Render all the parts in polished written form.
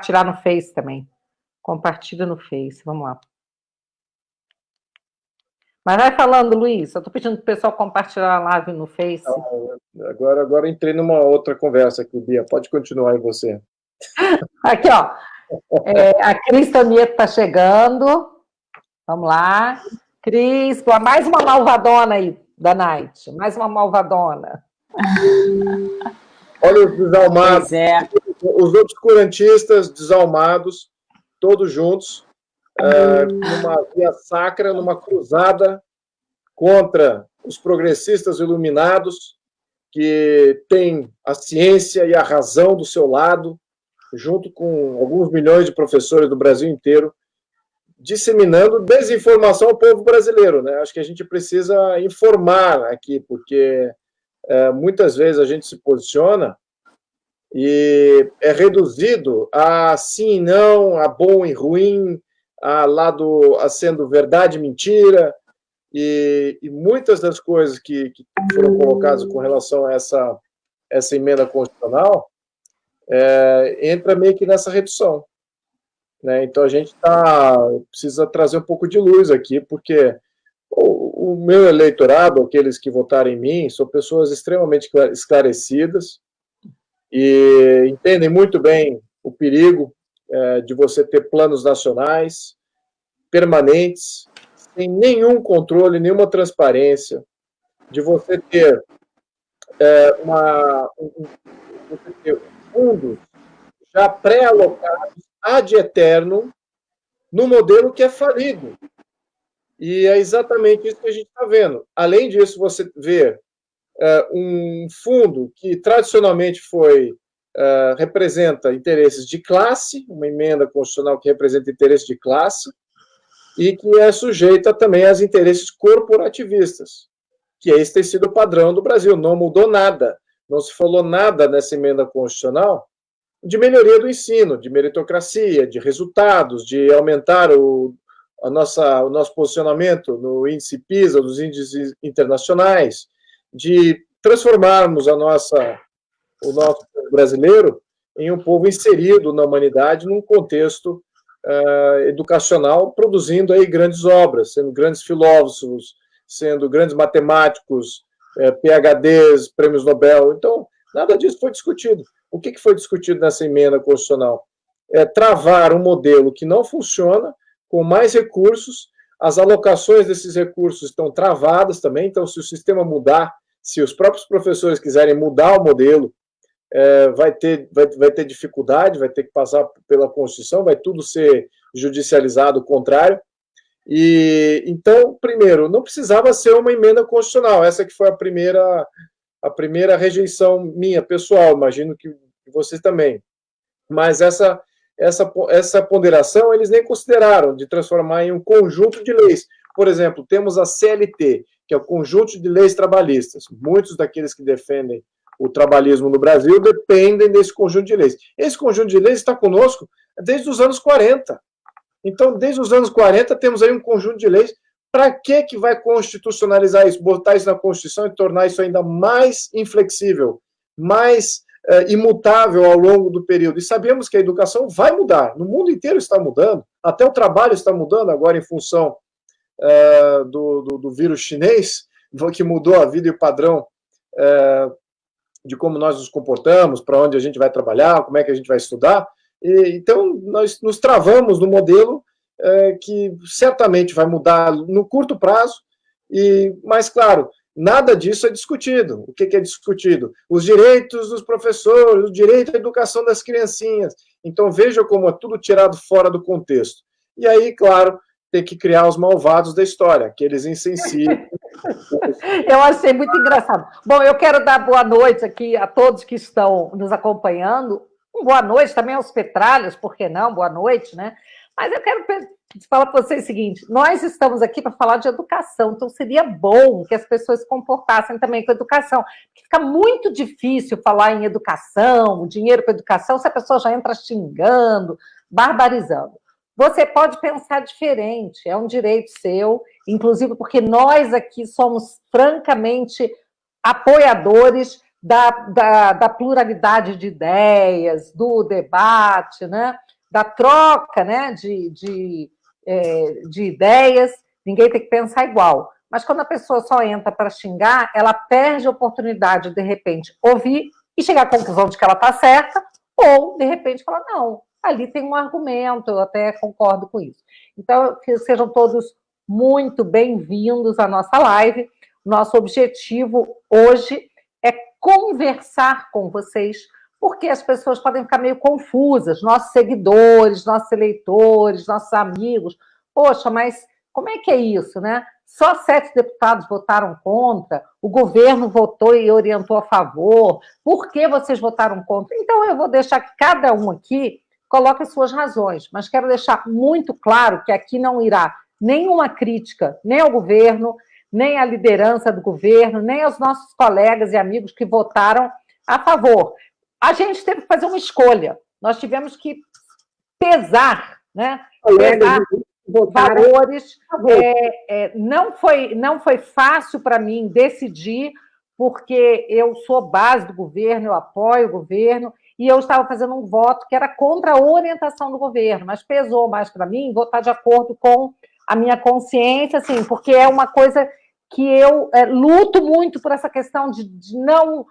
compartilhar no Face também. Compartilha no Face, vamos lá. Mas vai falando, Luiz, eu estou pedindo para o pessoal compartilhar a live no Face. Agora entrei numa outra conversa aqui, Bia. Pode continuar aí você. Aqui, ó. A Cris Tonieto está chegando. Vamos lá. Cris, mais uma malvadona aí da Night. Mais uma malvadona. Olha os desalmados. Os obscurantistas desalmados, todos juntos, numa via sacra, numa cruzada contra os progressistas iluminados, que têm a ciência e a razão do seu lado, junto com alguns milhões de professores do Brasil inteiro, disseminando desinformação ao povo brasileiro, né? Acho que a gente precisa informar aqui, porque muitas vezes a gente se posiciona e é reduzido a sim e não, a bom e ruim, a sendo verdade e mentira, e muitas das coisas que foram colocadas com relação a essa emenda constitucional entra meio que nessa redução, né? Então a gente precisa trazer um pouco de luz aqui, porque o meu eleitorado, aqueles que votaram em mim, são pessoas extremamente esclarecidas e entendem muito bem o perigo de você ter planos nacionais permanentes, sem nenhum controle, nenhuma transparência, de você ter fundos já pré-alocados ad eternum no modelo que é falido. E é exatamente isso que a gente está vendo. Além disso, você vê um fundo que tradicionalmente representa interesses de classe, uma emenda constitucional que representa interesses de classe, e que é sujeita também aos interesses corporativistas, que esse tem sido o padrão do Brasil. Não mudou nada, não se falou nada nessa emenda constitucional de melhoria do ensino, de meritocracia, de resultados, de aumentar o nosso posicionamento no índice PISA, nos índices internacionais, de transformarmos o nosso brasileiro em um povo inserido na humanidade num contexto educacional, produzindo aí grandes obras, sendo grandes filósofos, sendo grandes matemáticos, PhDs, prêmios Nobel. Então, nada disso foi discutido. O que foi discutido nessa emenda constitucional? Travar um modelo que não funciona, com mais recursos, as alocações desses recursos estão travadas também, então se o sistema mudar, se os próprios professores quiserem mudar o modelo, vai ter dificuldade, vai ter que passar pela Constituição, vai tudo ser judicializado, o contrário. E então, primeiro, não precisava ser uma emenda constitucional, essa que foi a primeira rejeição minha, pessoal, imagino que vocês também. Mas essa ponderação eles nem consideraram, de transformar em um conjunto de leis. Por exemplo, temos a CLT, que é o conjunto de leis trabalhistas. Muitos daqueles que defendem o trabalhismo no Brasil dependem desse conjunto de leis. Esse conjunto de leis está conosco desde os anos 40. Então, desde os anos 40, temos aí um conjunto de leis. Para que vai constitucionalizar isso, botar isso na Constituição e tornar isso ainda mais inflexível, mais imutável ao longo do período? E sabemos que a educação vai mudar, no mundo inteiro está mudando, até o trabalho está mudando agora em função do vírus chinês, que mudou a vida e o padrão de como nós nos comportamos, para onde a gente vai trabalhar, como é que a gente vai estudar. Então, nós nos travamos no modelo que certamente vai mudar no curto prazo, mas, claro, nada disso é discutido. O que é discutido? Os direitos dos professores, o direito à educação das criancinhas. Então, veja como é tudo tirado fora do contexto. E aí, claro, tem que criar os malvados da história, aqueles insensíveis. Eu achei muito engraçado. Bom, eu quero dar boa noite aqui a todos que estão nos acompanhando. Boa noite também aos petralhas, por que não? Boa noite, né? Mas eu quero falar para vocês o seguinte, nós estamos aqui para falar de educação, então seria bom que as pessoas se comportassem também com a educação, porque fica muito difícil falar em educação, dinheiro para educação, se a pessoa já entra xingando, barbarizando. Você pode pensar diferente, é um direito seu, inclusive porque nós aqui somos francamente apoiadores da pluralidade de ideias, do debate, né? Da troca, né? de ideias, ninguém tem que pensar igual. Mas quando a pessoa só entra para xingar, ela perde a oportunidade de repente, ouvir e chegar à conclusão de que ela está certa, ou, de repente, falar, não, ali tem um argumento, eu até concordo com isso. Então, que sejam todos muito bem-vindos à nossa live. Nosso objetivo hoje é conversar com vocês, porque as pessoas podem ficar meio confusas, nossos seguidores, nossos eleitores, nossos amigos. Poxa, mas como é que é isso, né? Só 7 deputados votaram contra, o governo votou e orientou a favor. Por que vocês votaram contra? Então, eu vou deixar que cada um aqui coloque suas razões, mas quero deixar muito claro que aqui não irá nenhuma crítica, nem ao governo, nem à liderança do governo, nem aos nossos colegas e amigos que votaram a favor. A gente teve que fazer uma escolha, nós tivemos que pesar, né? Pesar valores. Não foi fácil para mim decidir, porque eu sou base do governo, eu apoio o governo, e eu estava fazendo um voto que era contra a orientação do governo, mas pesou mais para mim votar de acordo com a minha consciência, assim, porque é uma coisa que eu luto muito por essa questão de não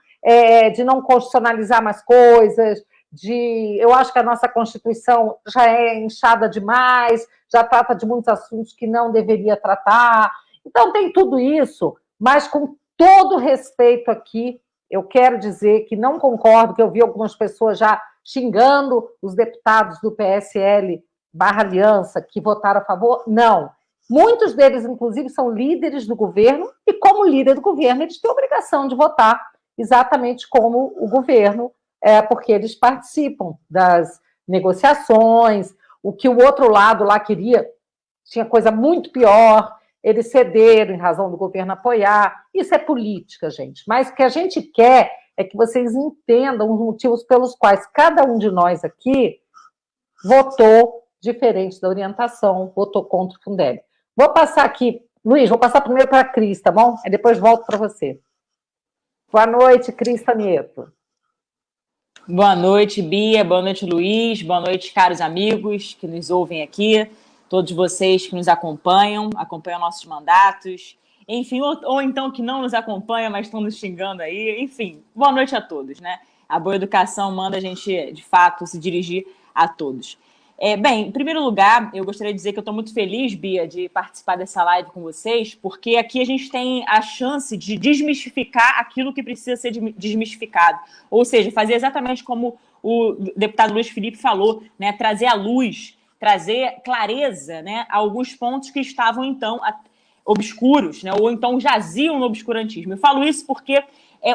constitucionalizar mais coisas, eu acho que a nossa Constituição já é inchada demais, já trata de muitos assuntos que não deveria tratar. Então, tem tudo isso, mas com todo respeito aqui, eu quero dizer que não concordo, que eu vi algumas pessoas já xingando os deputados do PSL/Aliança que votaram a favor. Não. Muitos deles, inclusive, são líderes do governo, e como líder do governo, eles têm a obrigação de votar exatamente como o governo, porque eles participam das negociações. O que o outro lado lá queria, tinha coisa muito pior, eles cederam em razão do governo apoiar. Isso é política, gente. Mas o que a gente quer é que vocês entendam os motivos pelos quais cada um de nós aqui votou diferente da orientação, votou contra o Fundeb. Vou passar aqui, Luiz, vou passar primeiro para a Cris, tá bom? Aí depois volto para você. Boa noite, Cris Tanieto. Boa noite, Bia. Boa noite, Luiz. Boa noite, caros amigos que nos ouvem aqui. Todos vocês que nos acompanham nossos mandatos. Enfim, ou então que não nos acompanham, mas estão nos xingando aí. Enfim, boa noite a todos, né? A boa educação manda a gente, de fato, se dirigir a todos. Bem, em primeiro lugar, eu gostaria de dizer que eu estou muito feliz, Bia, de participar dessa live com vocês, porque aqui a gente tem a chance de desmistificar aquilo que precisa ser desmistificado. Ou seja, fazer exatamente como o deputado Luiz Felipe falou, né? Trazer à luz, trazer clareza, né, a alguns pontos que estavam, então, obscuros, né, ou então jaziam no obscurantismo. Eu falo isso porque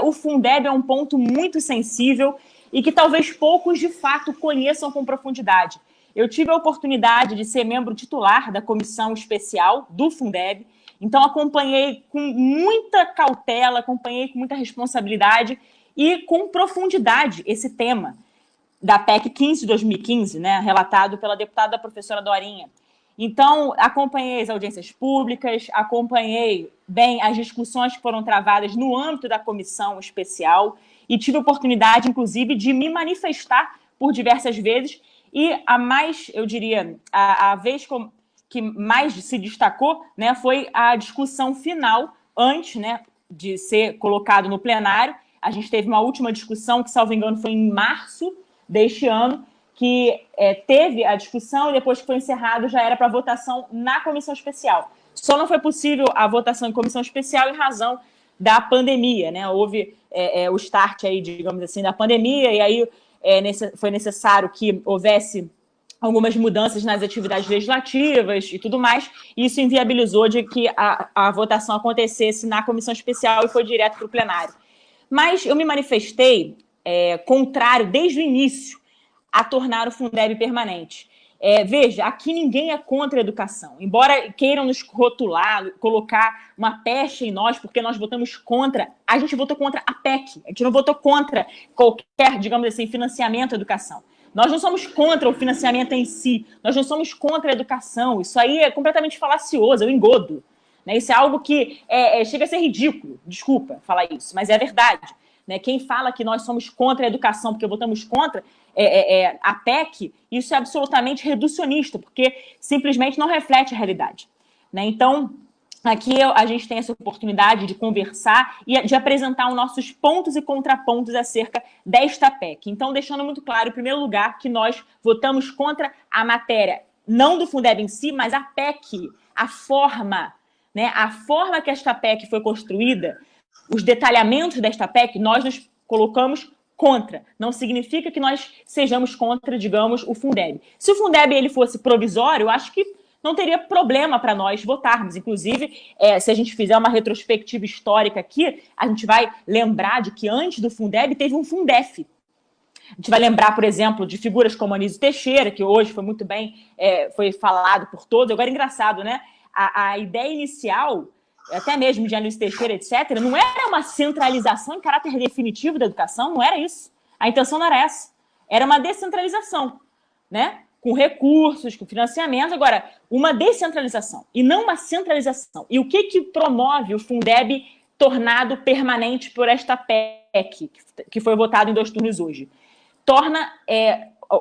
o Fundeb é um ponto muito sensível e que talvez poucos, de fato, conheçam com profundidade. Eu tive a oportunidade de ser membro titular da comissão especial do Fundeb, então acompanhei com muita cautela, acompanhei com muita responsabilidade e com profundidade esse tema da PEC 15 de 2015, né, relatado pela deputada professora Dorinha. Então, acompanhei as audiências públicas, acompanhei bem as discussões que foram travadas no âmbito da comissão especial e tive a oportunidade, inclusive, de me manifestar por diversas vezes. E a mais, eu diria, a vez que mais se destacou, né, foi a discussão final, antes, né, de ser colocado no plenário. A gente teve uma última discussão, que, salvo engano, foi em março deste ano, que teve a discussão e depois que foi encerrado já era para votação na comissão especial. Só não foi possível a votação em comissão especial em razão da pandemia, né? Houve o start aí, digamos assim, da pandemia, e aí foi necessário que houvesse algumas mudanças nas atividades legislativas e tudo mais, e isso inviabilizou de que a votação acontecesse na comissão especial e foi direto para o plenário. Mas eu me manifestei contrário, desde o início, a tornar o Fundeb permanente. Veja, aqui ninguém é contra a educação. Embora queiram nos rotular, colocar uma pecha em nós, porque nós votamos contra, a gente votou contra a PEC, a gente não votou contra qualquer, digamos assim, financiamento à educação. Nós não somos contra o financiamento em si, nós não somos contra a educação. Isso aí é completamente falacioso, é um engodo. Né? Isso é algo que chega a ser ridículo, desculpa falar isso, mas é verdade. né? Quem fala que nós somos contra a educação porque votamos contra a PEC, isso é absolutamente reducionista, porque simplesmente não reflete a realidade, né? Então, aqui a gente tem essa oportunidade de conversar e de apresentar os nossos pontos e contrapontos acerca desta PEC. Então, deixando muito claro, em primeiro lugar, que nós votamos contra a matéria, não do Fundeb em si, mas a PEC, a forma, né? A forma que esta PEC foi construída, os detalhamentos desta PEC, nós nos colocamos contra. Não significa que nós sejamos contra, digamos, o Fundeb. Se o Fundeb ele fosse provisório, eu acho que não teria problema para nós votarmos. Inclusive, se a gente fizer uma retrospectiva histórica aqui, a gente vai lembrar de que antes do Fundeb teve um Fundef. A gente vai lembrar, por exemplo, de figuras como Anísio Teixeira, que hoje foi muito bem, foi falado por todos. Agora, engraçado, né? A ideia inicial, até mesmo de Anísio Teixeira, etc., não era uma centralização em caráter definitivo da educação, não era isso. A intenção não era essa. Era uma descentralização, né? Com recursos, com financiamento. Agora, uma descentralização e não uma centralização. E o que promove o Fundeb tornado permanente por esta PEC, que foi votado em 2 turnos hoje? Torna,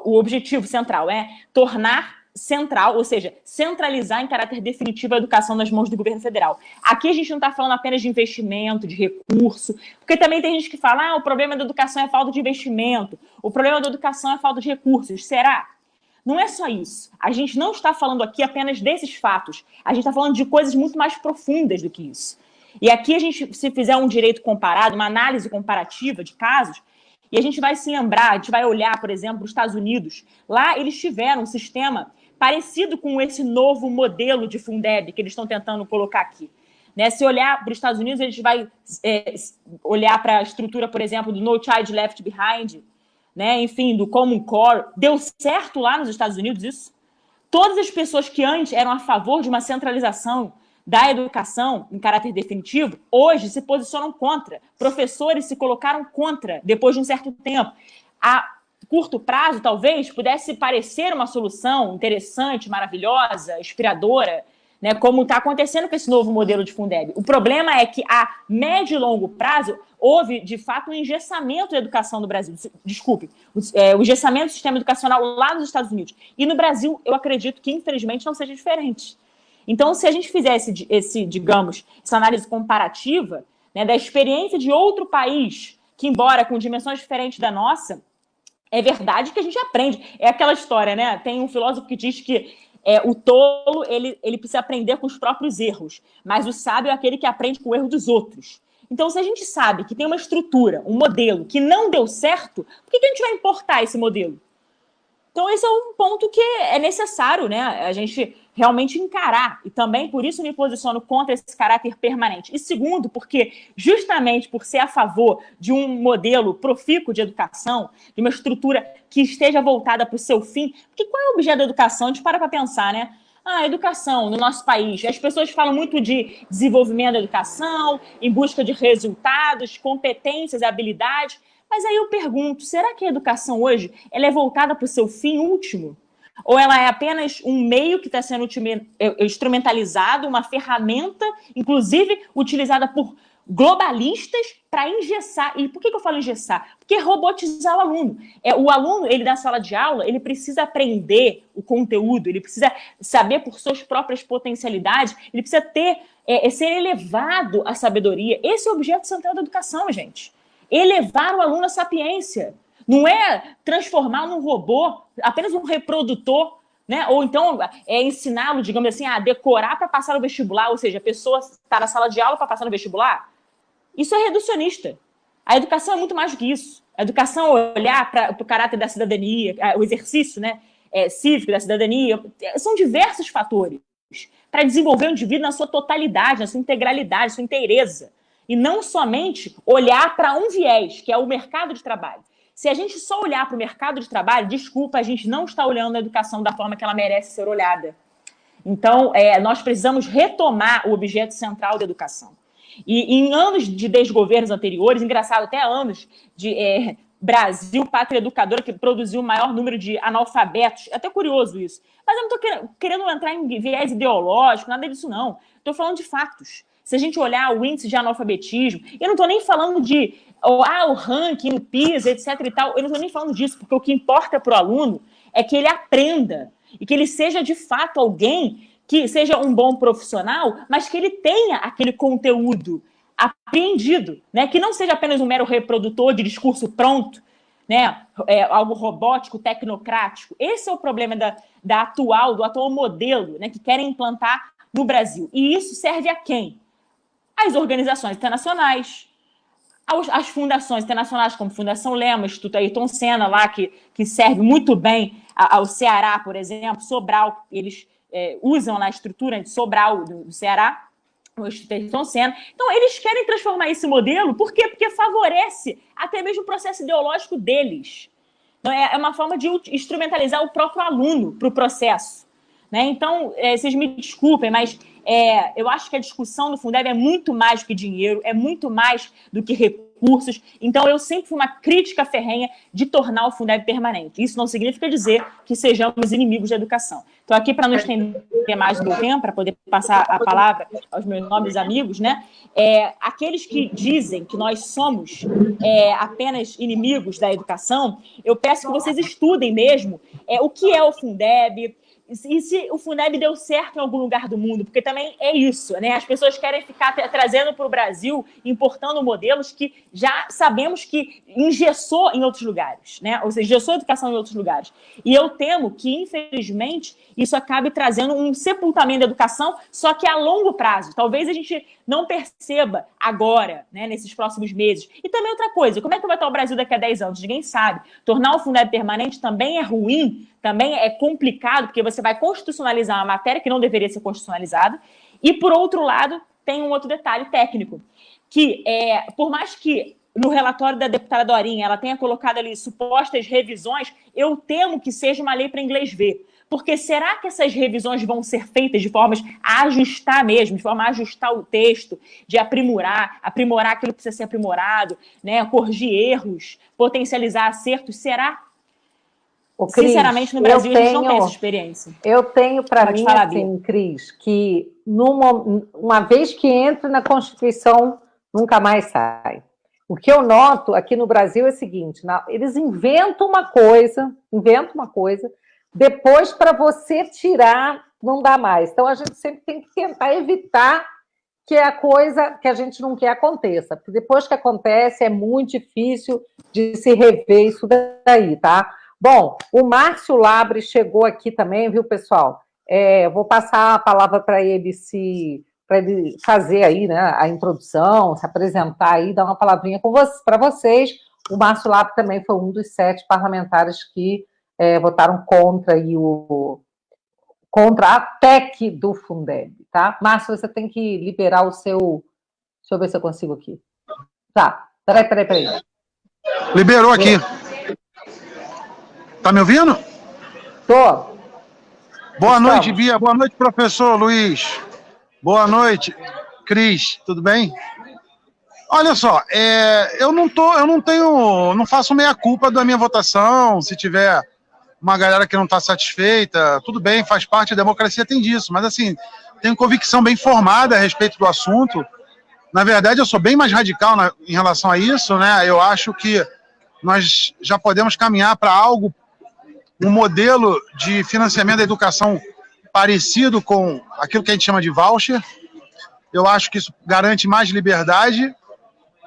o objetivo central é tornar central, ou seja, centralizar em caráter definitivo a educação nas mãos do governo federal. Aqui a gente não está falando apenas de investimento, de recurso, porque também tem gente que fala, o problema da educação é falta de investimento, o problema da educação é falta de recursos. Será? Não é só isso. A gente não está falando aqui apenas desses fatos. A gente está falando de coisas muito mais profundas do que isso. E aqui a gente, se fizer um direito comparado, uma análise comparativa de casos, e a gente vai se lembrar, a gente vai olhar, por exemplo, os Estados Unidos. Lá eles tiveram um sistema parecido com esse novo modelo de Fundeb que eles estão tentando colocar aqui, né? Se olhar para os Estados Unidos, a gente vai olhar para a estrutura, por exemplo, do No Child Left Behind, né? Enfim, do Common Core. Deu certo lá nos Estados Unidos isso? Todas as pessoas que antes eram a favor de uma centralização da educação em caráter definitivo, hoje se posicionam contra. Professores se colocaram contra depois de um certo tempo. A curto prazo, talvez, pudesse parecer uma solução interessante, maravilhosa, inspiradora, né, como está acontecendo com esse novo modelo de Fundeb. O problema é que a médio e longo prazo houve, de fato, um engessamento da educação no Brasil. Desculpe, o engessamento do sistema educacional lá nos Estados Unidos. E no Brasil, eu acredito que, infelizmente, não seja diferente. Então, se a gente fizesse digamos, essa análise comparativa, né, da experiência de outro país, que, embora com dimensões diferentes da nossa, é verdade que a gente aprende. É aquela história, né? Tem um filósofo que diz que o tolo, ele precisa aprender com os próprios erros, mas o sábio é aquele que aprende com o erro dos outros. Então, se a gente sabe que tem uma estrutura, um modelo que não deu certo, por que a gente vai importar esse modelo? Então, esse é um ponto que é necessário, né, a gente realmente encarar. E também, por isso, me posiciono contra esse caráter permanente. E segundo, porque justamente por ser a favor de um modelo profícuo de educação, de uma estrutura que esteja voltada para o seu fim, porque qual é o objeto da educação? A gente para pensar, né? A educação no nosso país. As pessoas falam muito de desenvolvimento da educação, em busca de resultados, competências, habilidades. Mas aí eu pergunto, será que a educação hoje ela é voltada para o seu fim último? Ou ela é apenas um meio que está sendo instrumentalizado, uma ferramenta, inclusive utilizada por globalistas para engessar? E por que eu falo engessar? Porque robotizar o aluno. O aluno, ele da sala de aula, ele precisa aprender o conteúdo, ele precisa saber por suas próprias potencialidades, ele precisa ser elevado à sabedoria. Esse é o objeto central da educação, gente. Elevar o aluno à sapiência. Não é transformar num robô, apenas um reprodutor, né? Ou então ensiná-lo, digamos assim, a decorar para passar no vestibular, ou seja, a pessoa está na sala de aula para passar no vestibular. Isso é reducionista. A educação é muito mais do que isso. A educação é olhar para o caráter da cidadania, o exercício, né, cívico da cidadania. São diversos fatores para desenvolver o indivíduo na sua totalidade, na sua integralidade, na sua inteireza. E não somente olhar para um viés, que é o mercado de trabalho. Se a gente só olhar para o mercado de trabalho, desculpa, a gente não está olhando a educação da forma que ela merece ser olhada. Então, nós precisamos retomar o objeto central da educação. E em anos de desgovernos anteriores, engraçado, até anos de Brasil, pátria educadora, que produziu o maior número de analfabetos, é até curioso isso. Mas eu não estou querendo entrar em viés ideológico, nada disso não. Estou falando de fatos. Se a gente olhar o índice de analfabetismo, eu não estou nem falando de o ranking, o PISA, etc. e tal. Eu não estou nem falando disso, porque o que importa para o aluno é que ele aprenda e que ele seja, de fato, alguém que seja um bom profissional, mas que ele tenha aquele conteúdo apreendido, né? Que não seja apenas um mero reprodutor de discurso pronto, né? Algo robótico, tecnocrático. Esse é o problema do atual modelo, né? Que querem implantar no Brasil. E isso serve a quem? As organizações internacionais, as fundações internacionais, como Fundação Lema, Instituto Ayrton Senna, lá, que serve muito bem ao Ceará, por exemplo, Sobral, eles usam na estrutura de Sobral do Ceará, o Instituto Ayrton Senna. Então, eles querem transformar esse modelo, por quê? Porque favorece até mesmo o processo ideológico deles. Então, é uma forma de instrumentalizar o próprio aluno para o processo, né? Então, vocês me desculpem, mas eu acho que a discussão do Fundeb é muito mais do que dinheiro, é muito mais do que recursos. Então, eu sempre fui uma crítica ferrenha de tornar o Fundeb permanente. Isso não significa dizer que sejamos inimigos da educação. Estou aqui para não estender mais do tempo, para poder passar a palavra aos meus nobres amigos, né? Aqueles que dizem que nós somos apenas inimigos da educação, eu peço que vocês estudem mesmo o que é o Fundeb, e se o Fundeb deu certo em algum lugar do mundo, porque também é isso, né? As pessoas querem ficar trazendo para o Brasil, importando modelos que já sabemos que engessou em outros lugares, né? Ou seja, engessou a educação em outros lugares. E eu temo que, infelizmente, isso acabe trazendo um sepultamento da educação, só que a longo prazo. Talvez a gente não perceba agora, né, nesses próximos meses. E também outra coisa, como é que vai estar o Brasil daqui a 10 anos? Ninguém sabe. Tornar o Fundeb permanente também é ruim, também é complicado, porque você vai constitucionalizar uma matéria que não deveria ser constitucionalizada. E, por outro lado, tem um outro detalhe técnico, que por mais que no relatório da deputada Dorinha ela tenha colocado ali supostas revisões, eu temo que seja uma lei para inglês ver. Porque será que essas revisões vão ser feitas de formas a ajustar mesmo, de forma a ajustar o texto, de aprimorar aquilo que precisa ser aprimorado, né, corrigir erros, potencializar acertos? Será? Cris, sinceramente, no Brasil, a gente não tem essa experiência. Eu tenho para mim, assim, Cris, que uma vez que entra na Constituição, nunca mais sai. O que eu noto aqui no Brasil é o seguinte, eles inventam uma coisa, depois para você tirar, não dá mais. Então, a gente sempre tem que tentar evitar que a coisa que a gente não quer aconteça, porque depois que acontece é muito difícil de se rever isso daí, tá? Bom, o Márcio Labre chegou aqui também, viu, pessoal? Vou passar a palavra para ele para ele fazer aí, né, a introdução, se apresentar aí, dar uma palavrinha para vocês. O Márcio Labre também foi um dos 7 parlamentares que votaram contra a PEC do Fundeb, tá? Márcio, você tem que liberar o seu... Deixa eu ver se eu consigo aqui. Tá, peraí. Liberou aqui. Tá me ouvindo? Tô. Boa noite, Bia. Boa noite, professor Luiz. Boa noite, Cris. Tudo bem? Olha só, eu não faço meia-culpa da minha votação. Se tiver uma galera que não está satisfeita, tudo bem, faz parte, a democracia tem disso. Mas, assim, tenho convicção bem formada a respeito do assunto. Na verdade, eu sou bem mais radical em relação a isso, né? Eu acho que nós já podemos caminhar para um modelo de financiamento da educação parecido com aquilo que a gente chama de voucher. Eu acho que isso garante mais liberdade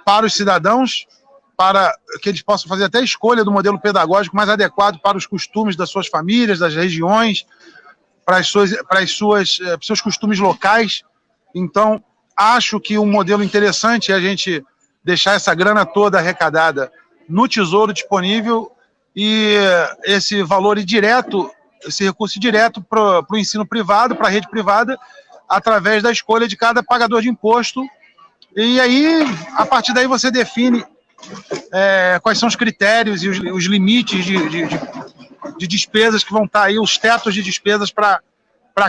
para os cidadãos, para que eles possam fazer até a escolha do modelo pedagógico mais adequado para os costumes das suas famílias, das regiões, para os seus costumes locais. Então, acho que um modelo interessante é a gente deixar essa grana toda arrecadada no Tesouro disponível e esse valor direto, esse recurso direto para o ensino privado, para a rede privada, através da escolha de cada pagador de imposto. E aí, a partir daí, você define quais são os critérios e os limites de despesas que vão estar aí, os tetos de despesas para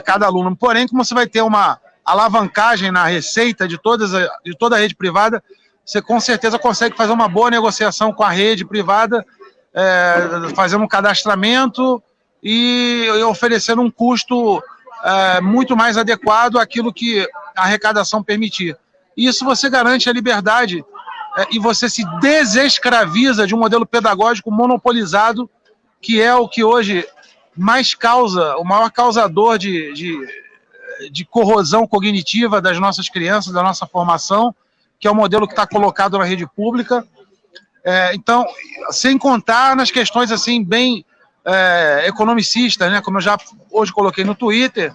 cada aluno. Porém, como você vai ter uma alavancagem na receita de toda a rede privada, você com certeza consegue fazer uma boa negociação com a rede privada, fazendo um cadastramento e oferecendo um custo muito mais adequado àquilo que a arrecadação permitir. Isso você garante a liberdade e você se desescraviza de um modelo pedagógico monopolizado, que é o que hoje mais causa, o maior causador de corrosão cognitiva das nossas crianças, da nossa formação, que é o modelo que está colocado na rede pública. Então, sem contar nas questões assim bem economicistas, né? Como eu já hoje coloquei no Twitter,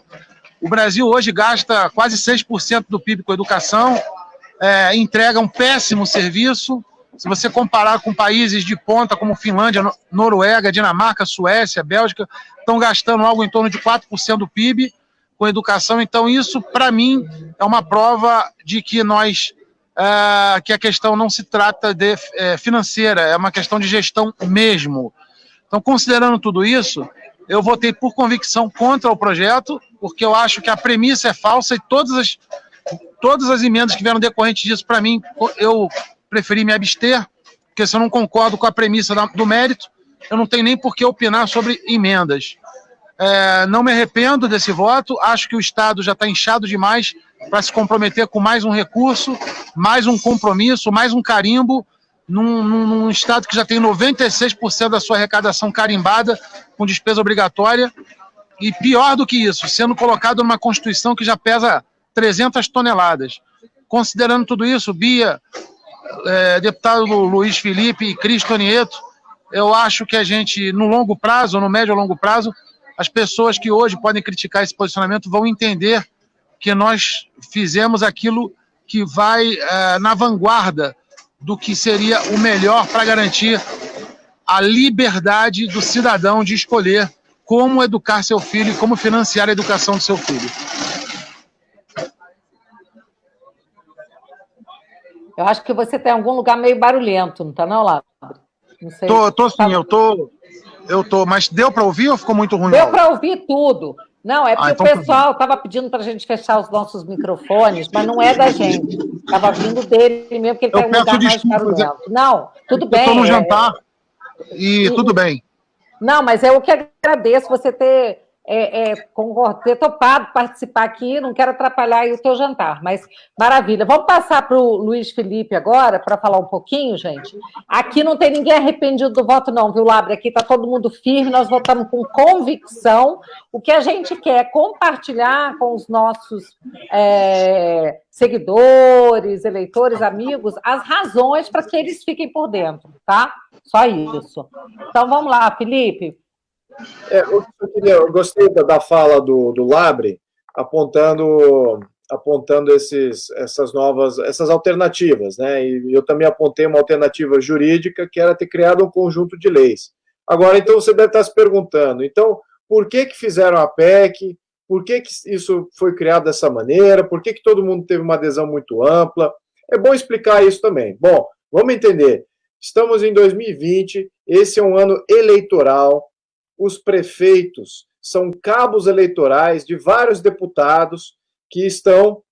o Brasil hoje gasta quase 6% do PIB com educação, entrega um péssimo serviço. Se você comparar com países de ponta como Finlândia, Noruega, Dinamarca, Suécia, Bélgica, estão gastando algo em torno de 4% do PIB com educação. Então isso, para mim, é uma prova de que que a questão não se trata de financeira, é uma questão de gestão mesmo. Então, considerando tudo isso, eu votei por convicção contra o projeto, porque eu acho que a premissa é falsa e todas as emendas que vieram decorrentes disso, para mim, eu preferi me abster, porque se eu não concordo com a premissa do mérito, eu não tenho nem por que opinar sobre emendas. Não me arrependo desse voto, acho que o Estado já está inchado demais para se comprometer com mais um recurso, mais um compromisso, mais um carimbo, num Estado que já tem 96% da sua arrecadação carimbada com despesa obrigatória, e pior do que isso, sendo colocado numa Constituição que já pesa 300 toneladas. Considerando tudo isso, Bia, deputado Luiz Felipe e Cris Tonieto, eu acho que a gente, no longo prazo, ou no médio a longo prazo, as pessoas que hoje podem criticar esse posicionamento vão entender que nós fizemos aquilo que vai na vanguarda do que seria o melhor para garantir a liberdade do cidadão de escolher como educar seu filho e como financiar a educação do seu filho. Eu acho que você tem algum lugar meio barulhento, não está não, Labre? Não sei. Tô sim, eu tô, mas deu para ouvir ou ficou muito ruim? Deu para ouvir tudo. Não, é porque então, o pessoal estava pedindo para a gente fechar os nossos microfones, mas não é da gente. Estava vindo dele mesmo, porque ele está em um lugar mais barulhento. Não, tudo bem. Estou no jantar e tudo bem. Não, mas eu que agradeço você ter topado participar aqui, não quero atrapalhar aí o teu jantar, mas maravilha. Vamos passar para o Luiz Felipe agora, para falar um pouquinho, gente. Aqui não tem ninguém arrependido do voto não, viu, Labre? Aqui está todo mundo firme, nós votamos com convicção. O que a gente quer é compartilhar com os nossos seguidores, eleitores, amigos, as razões para que eles fiquem por dentro, tá? Só isso. Então, vamos lá, Felipe. Eu gostei da fala do Labre, apontando essas alternativas, né? E eu também apontei uma alternativa jurídica, que era ter criado um conjunto de leis. Agora, então, você deve estar se perguntando, então, por que fizeram a PEC? Por que isso foi criado dessa maneira? Por que todo mundo teve uma adesão muito ampla? É bom explicar isso também. Bom, vamos entender. Estamos em 2020, esse é um ano eleitoral. Os prefeitos são cabos eleitorais de vários deputados que estão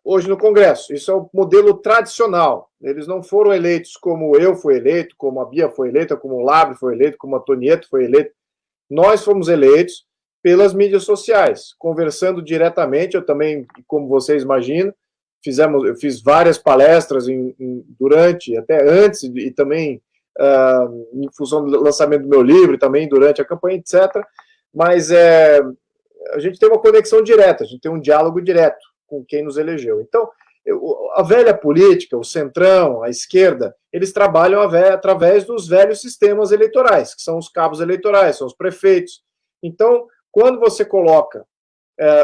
hoje no Congresso. Isso é o modelo tradicional. Eles não foram eleitos como eu fui eleito, como a Bia foi eleita, como o Labre foi eleito, como a Tonieto foi eleito. Nós fomos eleitos pelas mídias sociais, conversando diretamente. Eu também, como vocês imaginam, eu fiz várias palestras durante, até antes, e também em função do lançamento do meu livro, também durante a campanha, etc. Mas a gente tem uma conexão direta, a gente tem um diálogo direto com quem nos elegeu. Então, a velha política, o centrão, a esquerda, eles trabalham através dos velhos sistemas eleitorais, que são os cabos eleitorais, são os prefeitos. Então, quando você coloca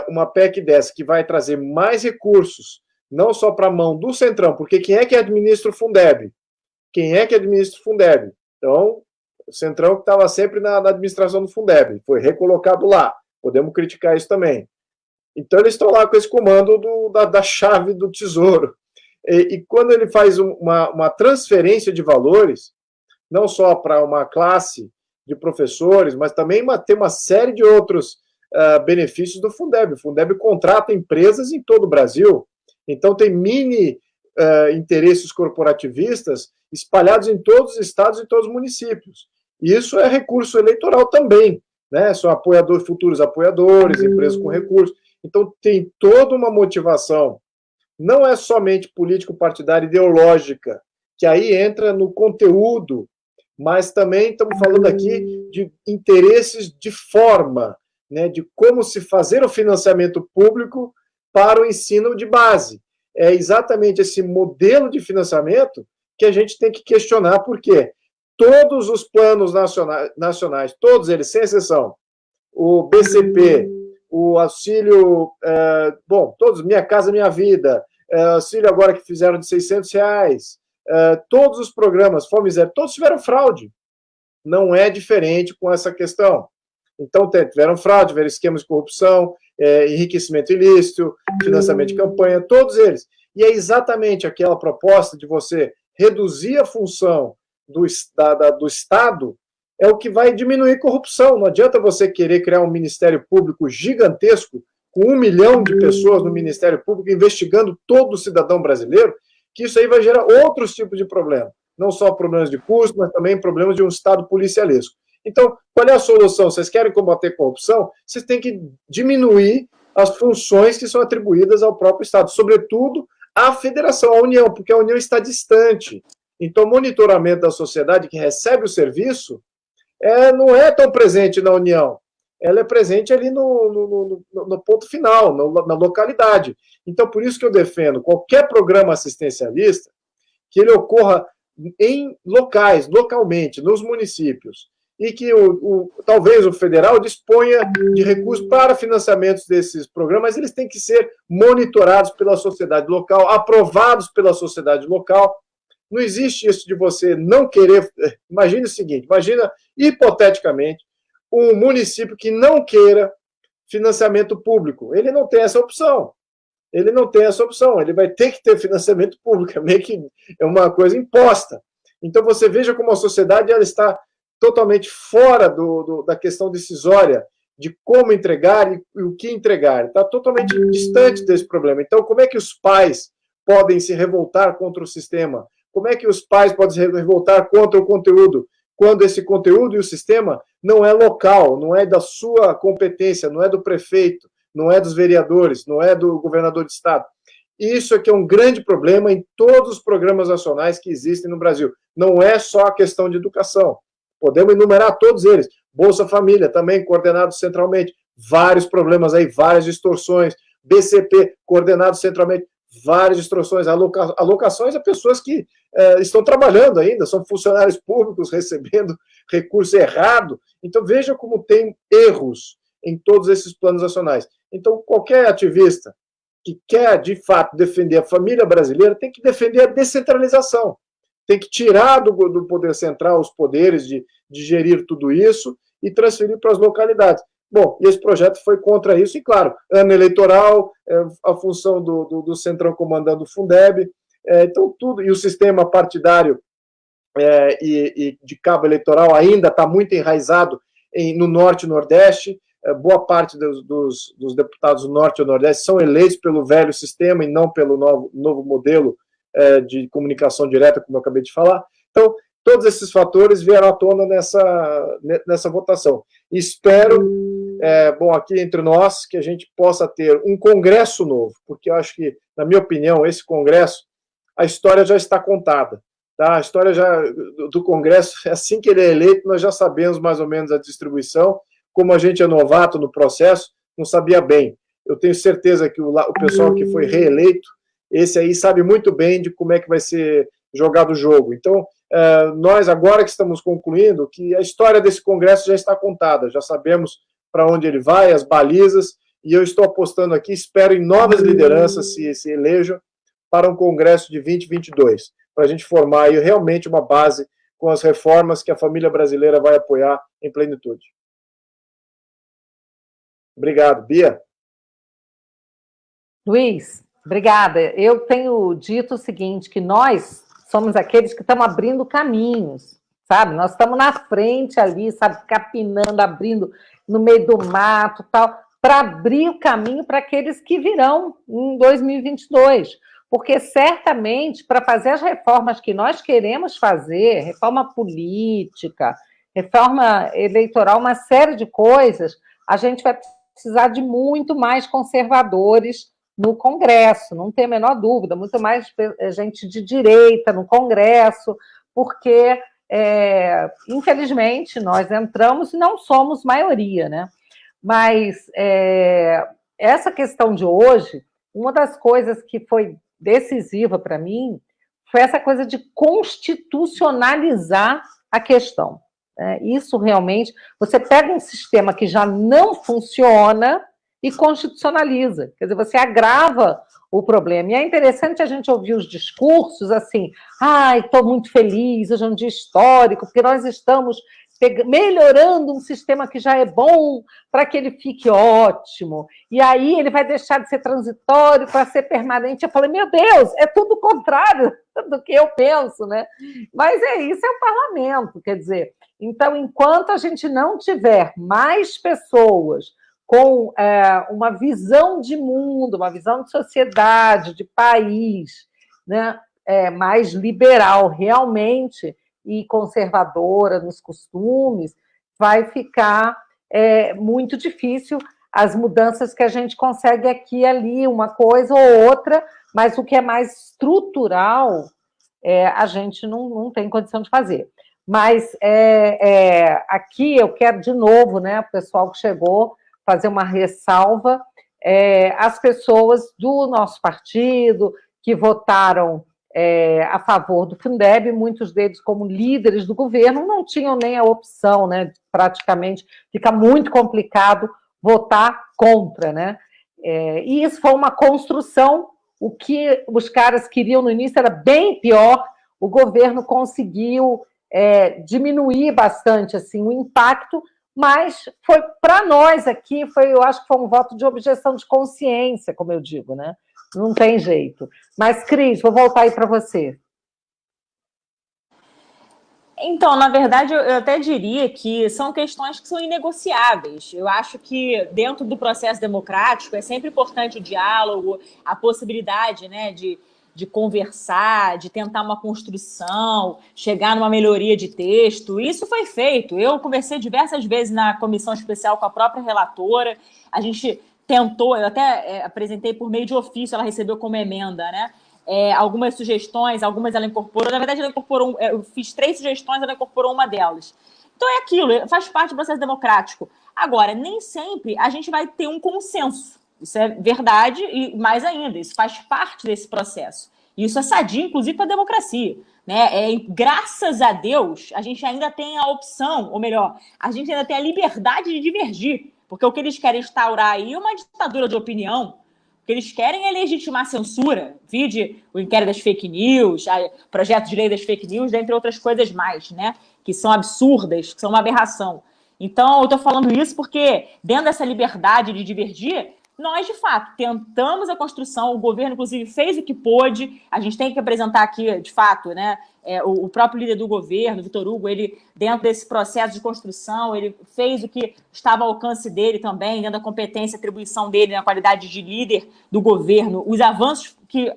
uma PEC dessa que vai trazer mais recursos, não só para a mão do centrão, porque quem é que administra o Fundeb? Quem é que administra o Fundeb? Então, o centrão que estava sempre na administração do Fundeb, foi recolocado lá. Podemos criticar isso também. Então, eles estão lá com esse comando da chave do tesouro. E quando ele faz uma transferência de valores, não só para uma classe de professores, mas também tem uma série de outros benefícios do Fundeb. O Fundeb contrata empresas em todo o Brasil. Então, tem mini interesses corporativistas espalhados em todos os estados e todos os municípios. E isso é recurso eleitoral também, né? São futuros apoiadores, empresas com recursos. Então, tem toda uma motivação não é somente político-partidária ideológica, que aí entra no conteúdo, mas também estamos falando aqui de interesses de forma, né, de como se fazer o financiamento público para o ensino de base. É exatamente esse modelo de financiamento que a gente tem que questionar, porque todos os planos nacionais, todos eles, sem exceção, o BCP, o auxílio, todos, Minha Casa Minha Vida, auxílio agora que fizeram de R$600, todos os programas, Fome Zero, todos tiveram fraude. Não é diferente com essa questão. Então, tiveram fraude, tiveram esquemas de corrupção, enriquecimento ilícito, financiamento de campanha, todos eles. E é exatamente aquela proposta de você reduzir a função do Estado, é o que vai diminuir corrupção. Não adianta você querer criar um Ministério Público gigantesco, com 1 milhão de pessoas no Ministério Público investigando todo cidadão brasileiro, que isso aí vai gerar outros tipos de problemas. Não só problemas de custo, mas também problemas de um Estado policialesco. Então, qual é a solução? Vocês querem combater corrupção? Vocês têm que diminuir as funções que são atribuídas ao próprio Estado, sobretudo à federação, à União, porque a União está distante. Então, o monitoramento da sociedade que recebe o serviço não é tão presente na União. Ela é presente ali no ponto final, na localidade. Então, por isso que eu defendo qualquer programa assistencialista que ele ocorra em localmente, nos municípios, e que talvez o federal disponha de recursos para financiamentos desses programas, mas eles têm que ser monitorados pela sociedade local, aprovados pela sociedade local. Não existe isso de você não querer. Imagine o seguinte, imagina, hipoteticamente, um município que não queira financiamento público. Ele não tem essa opção. Ele não tem essa opção. Ele vai ter que ter financiamento público. É meio que uma coisa imposta. Então, você veja como a sociedade ela está totalmente fora da questão decisória de como entregar e o que entregar. Está totalmente distante desse problema. Então, como é que os pais podem se revoltar contra o sistema? Como é que os pais podem se revoltar contra o conteúdo? Quando esse conteúdo e o sistema não é local, não é da sua competência, não é do prefeito, não é dos vereadores, não é do governador de estado. Isso aqui é um grande problema em todos os programas nacionais que existem no Brasil. Não é só a questão de educação. Podemos enumerar todos eles. Bolsa Família, também coordenado centralmente. Vários problemas aí, várias distorções. BCP, coordenado centralmente. Várias distorções, alocações a pessoas que estão trabalhando ainda, são funcionários públicos recebendo recurso errado. Então, veja como tem erros em todos esses planos nacionais. Então, qualquer ativista que quer, de fato, defender a família brasileira tem que defender a descentralização. Tem que tirar do poder central os poderes de gerir tudo isso e transferir para as localidades. Bom, e esse projeto foi contra isso, e claro, ano eleitoral, a função do Centrão comandando o Fundeb, então tudo, e o sistema partidário e de cabo eleitoral ainda está muito enraizado no Norte e Nordeste, boa parte dos deputados do Norte e Nordeste são eleitos pelo velho sistema e não pelo novo modelo de comunicação direta, como eu acabei de falar. Então, todos esses fatores vieram à tona nessa votação. Espero, aqui entre nós, que a gente possa ter um congresso novo, porque eu acho que, na minha opinião, esse congresso, a história já está contada. Tá? A história do congresso, assim que ele é eleito, nós já sabemos mais ou menos a distribuição. Como a gente é novato no processo, não sabia bem. Eu tenho certeza que o pessoal que foi reeleito, esse aí sabe muito bem de como é que vai ser jogado o jogo. Então, nós agora que estamos concluindo, que a história desse congresso já está contada, já sabemos para onde ele vai, as balizas, e eu estou apostando aqui, espero em novas lideranças se elejam para um congresso de 2022, para a gente formar aí realmente uma base com as reformas que a família brasileira vai apoiar em plenitude. Obrigado, Bia. Luiz, obrigada. Eu tenho dito o seguinte, que nós somos aqueles que estamos abrindo caminhos, sabe? Nós estamos na frente ali, sabe? Capinando, abrindo no meio do mato, tal, para abrir o caminho para aqueles que virão em 2022. Porque, certamente, para fazer as reformas que nós queremos fazer, reforma política, reforma eleitoral, uma série de coisas, a gente vai precisar de muito mais conservadores no Congresso, não tem a menor dúvida, muito mais gente de direita no Congresso, porque, infelizmente, nós entramos e não somos maioria, né? Mas essa questão de hoje, uma das coisas que foi decisiva para mim foi essa coisa de constitucionalizar a questão. Isso realmente, você pega um sistema que já não funciona e constitucionaliza, quer dizer, você agrava o problema. E é interessante a gente ouvir os discursos assim, estou muito feliz, hoje é um dia histórico, porque nós estamos melhorando um sistema que já é bom para que ele fique ótimo, e aí ele vai deixar de ser transitório para ser permanente. Eu falei, meu Deus, é tudo o contrário do que eu penso, né? Mas isso é o parlamento, quer dizer, então, enquanto a gente não tiver mais pessoas com uma visão de mundo, uma visão de sociedade, de país, né, mais liberal realmente, e conservadora nos costumes, vai ficar muito difícil as mudanças que a gente consegue aqui e ali, uma coisa ou outra, mas o que é mais estrutural, a gente não tem condição de fazer. Mas aqui eu quero, de novo, né, o pessoal que chegou, fazer uma ressalva, as pessoas do nosso partido que votaram a favor do Fundeb, muitos deles como líderes do governo, não tinham nem a opção, né? Praticamente fica muito complicado votar contra, né? E isso foi uma construção, o que os caras queriam no início era bem pior, o governo conseguiu diminuir bastante assim, o impacto, mas foi para nós aqui, eu acho que foi um voto de objeção de consciência, como eu digo, né? Não tem jeito. Mas, Cris, vou voltar aí para você. Então, na verdade, eu até diria que são questões que são inegociáveis. Eu acho que dentro do processo democrático é sempre importante o diálogo, a possibilidade, né, de conversar, de tentar uma construção, chegar numa melhoria de texto. Isso foi feito. Eu conversei diversas vezes na comissão especial com a própria relatora. A gente tentou, eu até apresentei por meio de ofício, ela recebeu como emenda, né? Algumas sugestões, algumas ela incorporou. Na verdade, ela incorporou, eu fiz 3 sugestões, ela incorporou uma delas. Então é aquilo, faz parte do processo democrático. Agora, nem sempre a gente vai ter um consenso. Isso é verdade e, mais ainda, isso faz parte desse processo. Isso é sadio, inclusive, para a democracia. Né? Graças a Deus, a gente ainda tem a opção, ou melhor, a gente ainda tem a liberdade de divergir, porque o que eles querem instaurar aí é uma ditadura de opinião. O que eles querem é legitimar a censura, vide o inquérito das fake news, o projeto de lei das fake news, dentre outras coisas mais, né? Que são absurdas, que são uma aberração. Então, eu estou falando isso porque, dentro dessa liberdade de divergir, nós, de fato, tentamos a construção, o governo, inclusive, fez o que pôde, a gente tem que apresentar aqui, de fato, né, o próprio líder do governo, Vitor Hugo, ele, dentro desse processo de construção, ele fez o que estava ao alcance dele também, dentro da competência e atribuição dele na qualidade de líder do governo, os avanços que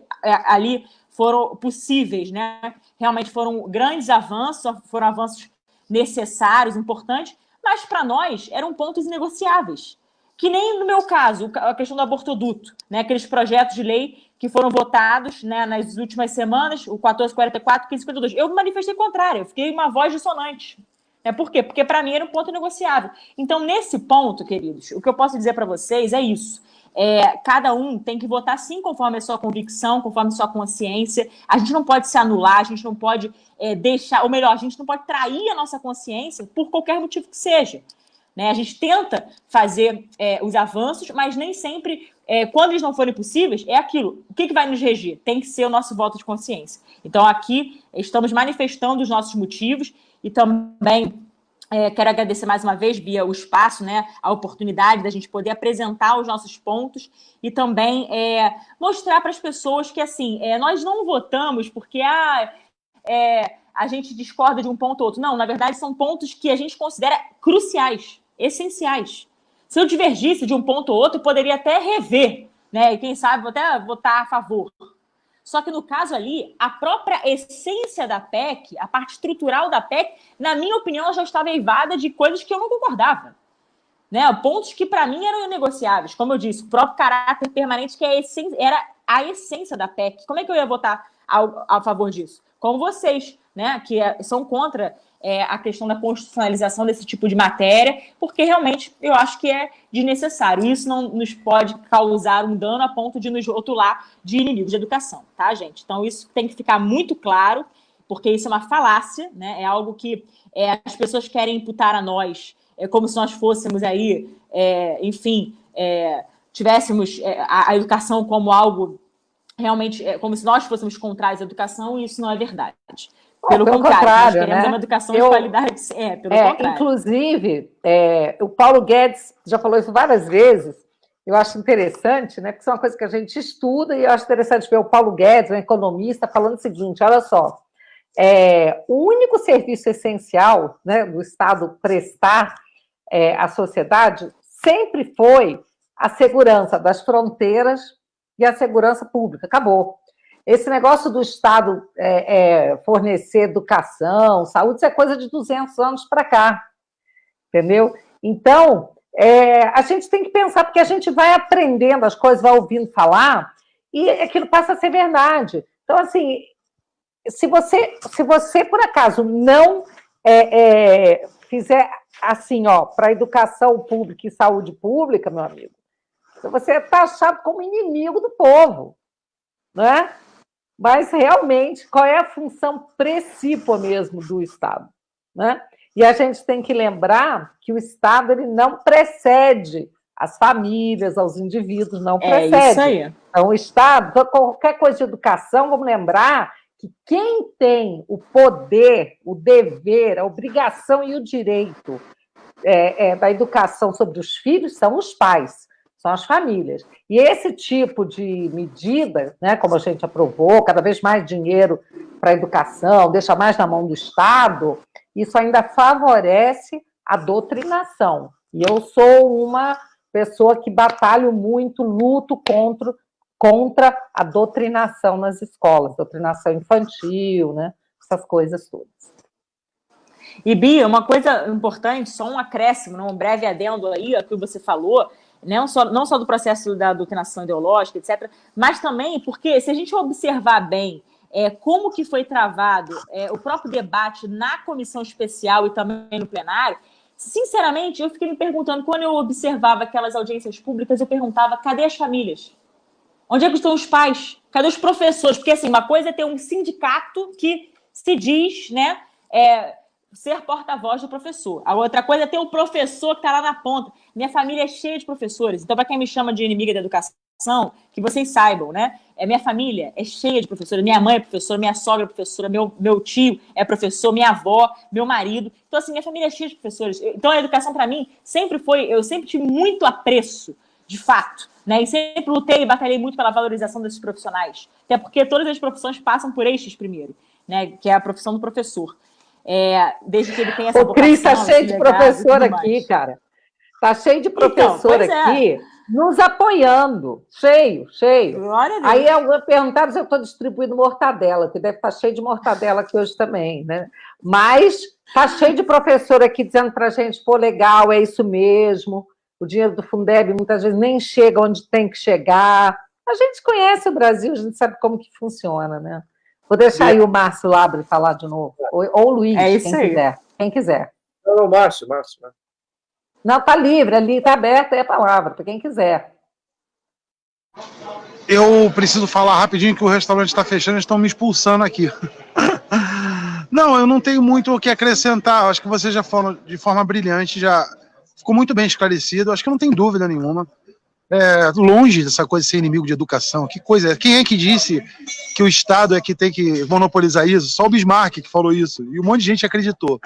ali foram possíveis, né, realmente foram grandes avanços, foram avanços necessários, importantes, mas para nós eram pontos inegociáveis. Que nem no meu caso, a questão do abortoduto, né? Aqueles projetos de lei que foram votados, né, nas últimas semanas, o 1444, 1552. Eu me manifestei contrário, eu fiquei uma voz dissonante. Por quê? Porque para mim era um ponto negociável. Então, nesse ponto, queridos, o que eu posso dizer para vocês é isso. Cada um tem que votar sim conforme a sua convicção, conforme a sua consciência. A gente não pode se anular, a gente não pode deixar, ou melhor, a gente não pode trair a nossa consciência por qualquer motivo que seja. Né? A gente tenta fazer os avanços, mas nem sempre, quando eles não forem possíveis, é aquilo. O que vai nos regir? Tem que ser o nosso voto de consciência. Então, aqui, estamos manifestando os nossos motivos e também quero agradecer mais uma vez, Bia, o espaço, né, a oportunidade da gente poder apresentar os nossos pontos e também mostrar para as pessoas que, assim, nós não votamos porque a gente discorda de um ponto ou outro. Não, na verdade, são pontos que a gente considera cruciais, essenciais. Se eu divergisse de um ponto ou outro, eu poderia até rever, né? E quem sabe até votar a favor. Só que no caso ali, a própria essência da PEC, a parte estrutural da PEC, na minha opinião, ela já estava eivada de coisas que eu não concordava. né? Pontos que, para mim, eram inegociáveis. Como eu disse, o próprio caráter permanente, que era a essência da PEC. Como é que eu ia votar a favor disso? Como vocês, né, que são contra a questão da constitucionalização desse tipo de matéria, porque realmente eu acho que é desnecessário. Isso não nos pode causar um dano a ponto de nos rotular de inimigos de educação, tá, gente? Então, isso tem que ficar muito claro, porque isso é uma falácia, né? É algo que as pessoas querem imputar a nós, como se nós fôssemos aí, enfim, tivéssemos a educação como algo realmente, como se nós fôssemos contrários à educação, e isso não é verdade. Pelo contrário, nós queremos, né, uma educação de qualidade. Pelo contrário. Inclusive, o Paulo Guedes já falou isso várias vezes, eu acho interessante, né, porque isso é uma coisa que a gente estuda, e eu acho interessante ver o Paulo Guedes, um economista, falando o seguinte: olha só, o único serviço essencial, né, do Estado prestar à sociedade sempre foi a segurança das fronteiras e a segurança pública. Acabou. Esse negócio do Estado fornecer educação, saúde, isso é coisa de 200 anos para cá, entendeu? Então, a gente tem que pensar, porque a gente vai aprendendo as coisas, vai ouvindo falar, e aquilo passa a ser verdade. Então, assim, se você por acaso, não fizer assim, para educação pública e saúde pública, meu amigo, você é taxado como inimigo do povo, né? Mas, realmente, qual é a função principal mesmo do Estado, né? E a gente tem que lembrar que o Estado ele não precede as famílias, aos indivíduos, não precede. É isso aí. Então, o Estado, qualquer coisa de educação, vamos lembrar que quem tem o poder, o dever, a obrigação e o direito da educação sobre os filhos são os pais, são as famílias. E esse tipo de medida, né, como a gente aprovou, cada vez mais dinheiro para a educação, deixa mais na mão do Estado, isso ainda favorece a doutrinação. E eu sou uma pessoa que batalho muito, luto contra a doutrinação nas escolas, doutrinação infantil, né, essas coisas todas. E, Bia, uma coisa importante, só um acréscimo, um breve adendo aí, a que você falou, não só do processo da doutrinação ideológica, etc., mas também porque, se a gente observar bem como que foi travado o próprio debate na comissão especial e também no plenário, sinceramente, eu fiquei me perguntando, quando eu observava aquelas audiências públicas, eu perguntava, cadê as famílias? Onde é que estão os pais? Cadê os professores? Porque, assim, uma coisa é ter um sindicato que se diz, né, ser porta-voz do professor. A outra coisa é ter um professor que está lá na ponta. Minha família é cheia de professores. Então, para quem me chama de inimiga da educação, que vocês saibam, né? Minha família é cheia de professores. Minha mãe é professora, minha sogra é professora, meu tio é professor, minha avó, meu marido. Então, assim, minha família é cheia de professores. Então, a educação, para mim, eu sempre tive muito apreço, de fato, né? E sempre lutei e batalhei muito pela valorização desses profissionais. Até porque todas as profissões passam por estes primeiro, né? Que é a profissão do professor. Desde que ele tenha essa vocação. O Cris está cheio de professor aqui, cara. Está cheio de professor aqui, nos apoiando. Cheio. Glória a Deus. Aí alguém perguntava se eu estou distribuindo mortadela, que deve estar cheio de mortadela aqui hoje também, né? Mas está cheio de professor aqui dizendo para a gente, pô, legal, é isso mesmo. O dinheiro do Fundeb muitas vezes nem chega onde tem que chegar. A gente conhece o Brasil, a gente sabe como que funciona, né? Vou deixar aí o Márcio Labre falar de novo. Ou o Luiz, quem quiser. Não, Márcio. Não, tá livre, ali está aberta aí a palavra, para quem quiser. Eu preciso falar rapidinho que o restaurante está fechando, eles estão me expulsando aqui. Não, eu não tenho muito o que acrescentar, acho que você já falou de forma brilhante, já ficou muito bem esclarecido, acho que não tem dúvida nenhuma. Longe dessa coisa de ser inimigo de educação, que coisa, quem é que disse que o Estado é que tem que monopolizar isso? Só o Bismarck que falou isso, e um monte de gente acreditou.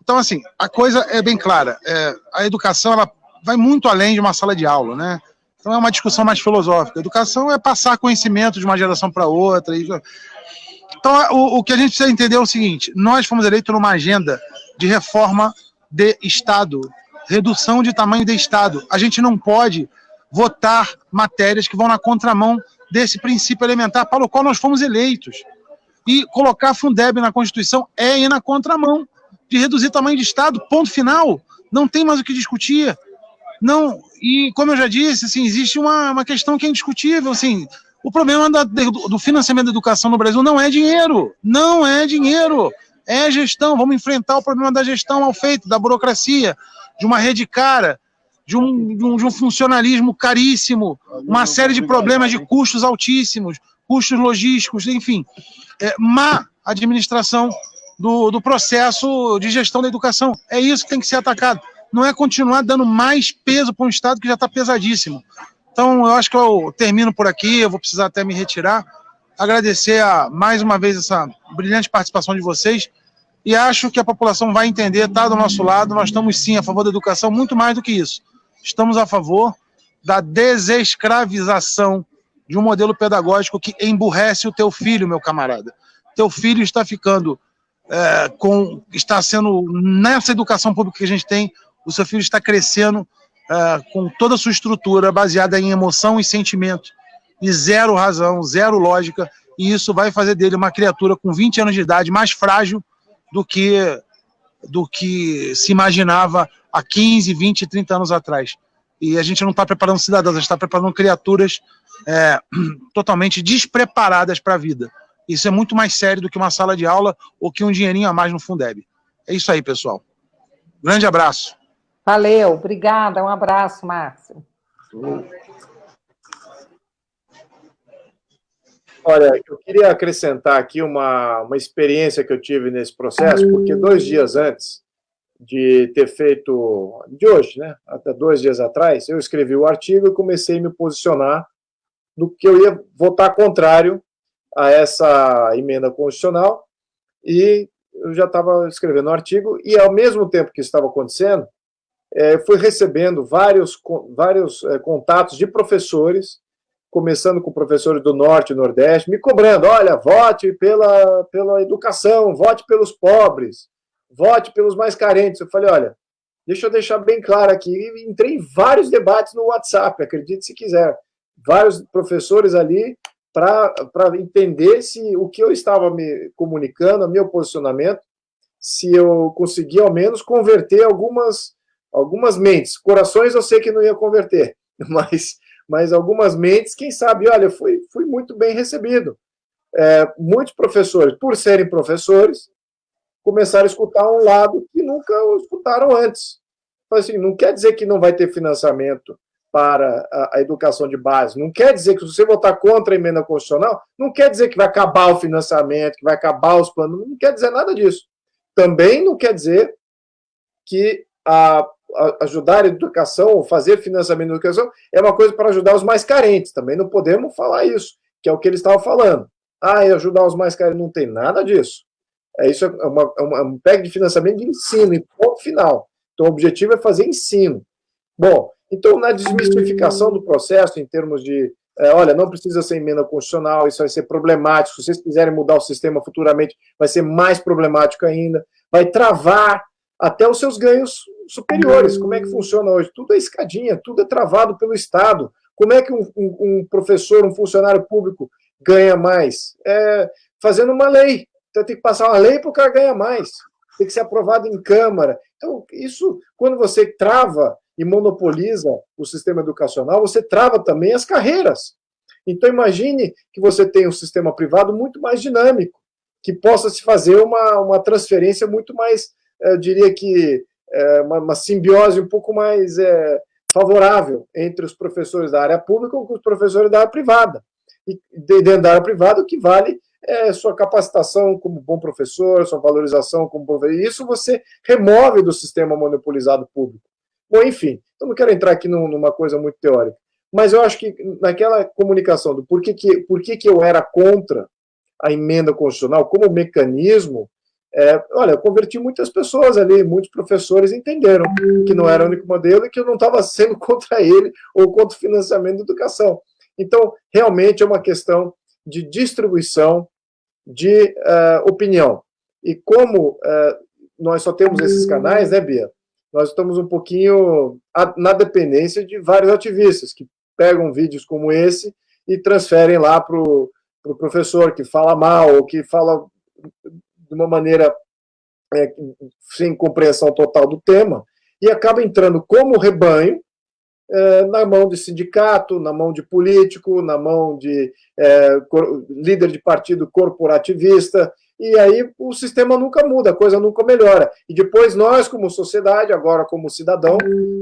Então, assim, a coisa é bem clara, a educação ela vai muito além de uma sala de aula, né? Então é uma discussão mais filosófica. A educação é passar conhecimento de uma geração para outra. Então, o que a gente precisa entender é o seguinte, nós fomos eleitos numa agenda de reforma de Estado, redução de tamanho de Estado. A gente não pode votar matérias que vão na contramão desse princípio elementar para o qual nós fomos eleitos. E colocar a Fundeb na Constituição é ir na contramão de reduzir tamanho de Estado, ponto final. Não tem mais o que discutir. Não, e como eu já disse, assim, existe uma questão que é indiscutível, assim, o problema do financiamento da educação no Brasil não é dinheiro, é gestão. Vamos enfrentar o problema da gestão mal feita, da burocracia, de uma rede cara, de um funcionalismo caríssimo, uma série de problemas de custos altíssimos, custos logísticos, enfim, má administração do processo de gestão da educação. É isso que tem que ser atacado. Não é continuar dando mais peso para um Estado que já está pesadíssimo. Então, eu acho que eu termino por aqui, eu vou precisar até me retirar. Agradecer mais uma vez essa brilhante participação de vocês e acho que a população vai entender, está do nosso lado, nós estamos sim a favor da educação, muito mais do que isso. Estamos a favor da desescravização de um modelo pedagógico que emburrece o teu filho, meu camarada. Teu filho está ficando, está sendo, nessa educação pública que a gente tem, o seu filho está crescendo com toda a sua estrutura baseada em emoção e sentimento, e zero razão, zero lógica, e isso vai fazer dele uma criatura com 20 anos de idade mais frágil do que se imaginava há 15, 20, 30 anos atrás. E a gente não está preparando cidadãos, a gente está preparando criaturas totalmente despreparadas para a vida. Isso é muito mais sério do que uma sala de aula ou que um dinheirinho a mais no Fundeb. É isso aí, pessoal. Grande abraço. Valeu, obrigada, um abraço, Márcio. Olha, eu queria acrescentar aqui uma experiência que eu tive nesse processo, porque 2 dias antes de ter feito, de hoje, né, até 2 dias atrás, eu escrevi o artigo e comecei a me posicionar do que eu ia votar contrário a essa emenda constitucional, e eu já estava escrevendo o artigo, e ao mesmo tempo que isso estava acontecendo, fui recebendo vários contatos de professores, começando com professores do Norte e Nordeste, me cobrando, olha, vote pela educação, vote pelos pobres, vote pelos mais carentes. Eu falei, olha, deixa eu deixar bem claro aqui, entrei em vários debates no WhatsApp, acredite se quiser, vários professores ali, para entender se o que eu estava me comunicando, o meu posicionamento, se eu conseguia ao menos converter algumas mentes. Corações eu sei que não ia converter, mas algumas mentes, quem sabe, olha, fui muito bem recebido. Muitos professores, por serem professores, começaram a escutar um lado que nunca escutaram antes. Assim, não quer dizer que não vai ter financiamento para a educação de base, não quer dizer que se você votar contra a emenda constitucional, não quer dizer que vai acabar o financiamento, que vai acabar os planos, não quer dizer nada disso. Também não quer dizer que ajudar a educação, ou fazer financiamento da educação, é uma coisa para ajudar os mais carentes. Também não podemos falar isso, que é o que eles estavam falando. E ajudar os mais carentes, não tem nada disso. Isso é um pack de financiamento de ensino, e ponto final. Então, o objetivo é fazer ensino. Bom, então, na desmistificação do processo, em termos de, olha, não precisa ser emenda constitucional, isso vai ser problemático, se vocês quiserem mudar o sistema futuramente, vai ser mais problemático ainda, vai travar até os seus ganhos superiores. Como é que funciona hoje? Tudo é escadinha, tudo é travado pelo Estado. Como é que um professor, um funcionário público ganha mais? Fazendo uma lei. Então tem que passar uma lei para o cara ganhar mais. Tem que ser aprovado em Câmara. Então, isso, quando você trava e monopoliza o sistema educacional, você trava também as carreiras. Então, imagine que você tem um sistema privado muito mais dinâmico, que possa se fazer uma transferência muito mais, eu diria que, uma simbiose um pouco mais favorável entre os professores da área pública com os professores da área privada. E dentro da área privada, o que vale é sua capacitação como bom professor, sua valorização como professor. E isso você remove do sistema monopolizado público. Bom, enfim, eu não quero entrar aqui numa coisa muito teórica, mas eu acho que naquela comunicação do por que eu era contra a emenda constitucional como mecanismo, olha, eu converti muitas pessoas ali, muitos professores entenderam que não era o único modelo e que eu não estava sendo contra ele ou contra o financiamento da educação. Então, realmente é uma questão de distribuição de opinião. E como nós só temos esses canais, né, Bia? Nós estamos um pouquinho na dependência de vários ativistas que pegam vídeos como esse e transferem lá para o professor que fala mal ou que fala de uma maneira sem compreensão total do tema e acaba entrando como rebanho na mão de sindicato, na mão de político, na mão de líder de partido corporativista, e aí o sistema nunca muda, a coisa nunca melhora. E depois nós, como sociedade, agora como cidadão,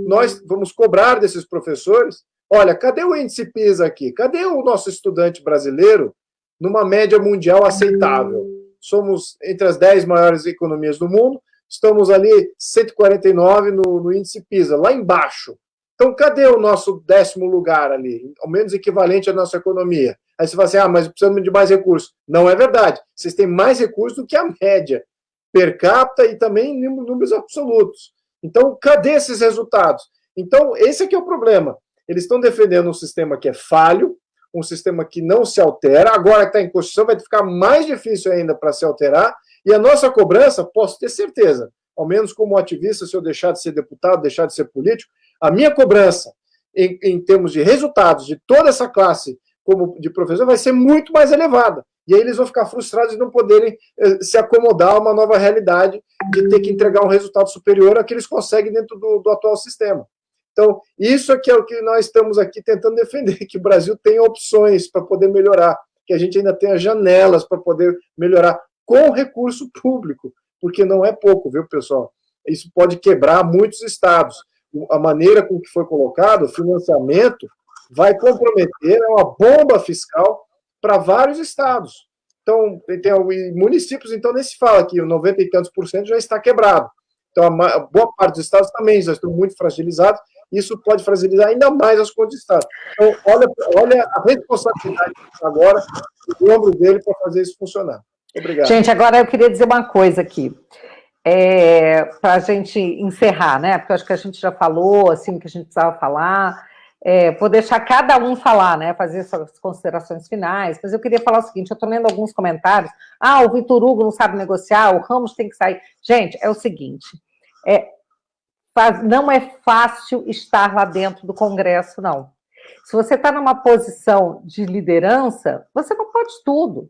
nós vamos cobrar desses professores, olha, cadê o índice PISA aqui? Cadê o nosso estudante brasileiro numa média mundial aceitável? Somos entre as 10 maiores economias do mundo, estamos ali 149 no índice PISA, lá embaixo. Então, cadê o nosso 10º lugar ali? Ao menos equivalente à nossa economia. Aí você fala assim, mas precisamos de mais recursos. Não é verdade. Vocês têm mais recursos do que a média per capita e também em números absolutos. Então, cadê esses resultados? Então, esse aqui é o problema. Eles estão defendendo um sistema que é falho, um sistema que não se altera. Agora que está em Constituição, vai ficar mais difícil ainda para se alterar. E a nossa cobrança, posso ter certeza, ao menos como ativista, se eu deixar de ser deputado, deixar de ser político, a minha cobrança em termos de resultados de toda essa classe como de professor vai ser muito mais elevada. E aí eles vão ficar frustrados de não poderem se acomodar a uma nova realidade de ter que entregar um resultado superior ao que eles conseguem dentro do atual sistema. Então, isso aqui é o que nós estamos aqui tentando defender, que o Brasil tenha opções para poder melhorar, que a gente ainda tenha janelas para poder melhorar com recurso público, porque não é pouco, viu, pessoal? Isso pode quebrar muitos estados. A maneira com que foi colocado, o financiamento, vai comprometer uma bomba fiscal para vários estados. Então, tem municípios, então, nem se fala que 90 e tantos % já está quebrado. Então, a boa parte dos estados também já estão muito fragilizados, isso pode fragilizar ainda mais as contas do estado. Então, olha a responsabilidade agora do ombro dele para fazer isso funcionar. Obrigado. Gente, agora eu queria dizer uma coisa aqui. Para a gente encerrar, né? Porque eu acho que a gente já falou assim o que a gente precisava falar. Vou deixar cada um falar, né? Fazer suas considerações finais. Mas eu queria falar o seguinte: eu estou lendo alguns comentários. O Vitor Hugo não sabe negociar, o Ramos tem que sair. Gente, é o seguinte: não é fácil estar lá dentro do Congresso, não. Se você está numa posição de liderança, você não pode tudo,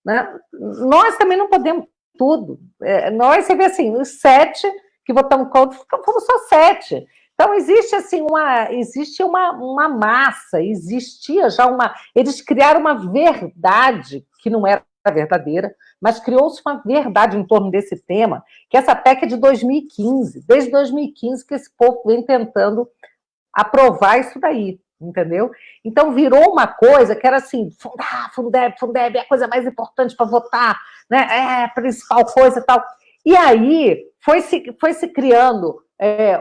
né? Nós também não podemos tudo. Você vê assim, os 7 que votamos contra, fomos só 7. Então, existe assim uma massa, existia já eles criaram uma verdade que não era verdadeira, mas criou-se uma verdade em torno desse tema, que essa PEC é de 2015, desde 2015 que esse povo vem tentando aprovar isso daí, entendeu? Então, virou uma coisa que era assim, Fundeb é a coisa mais importante para votar, né? A principal coisa e tal. E aí, foi se criando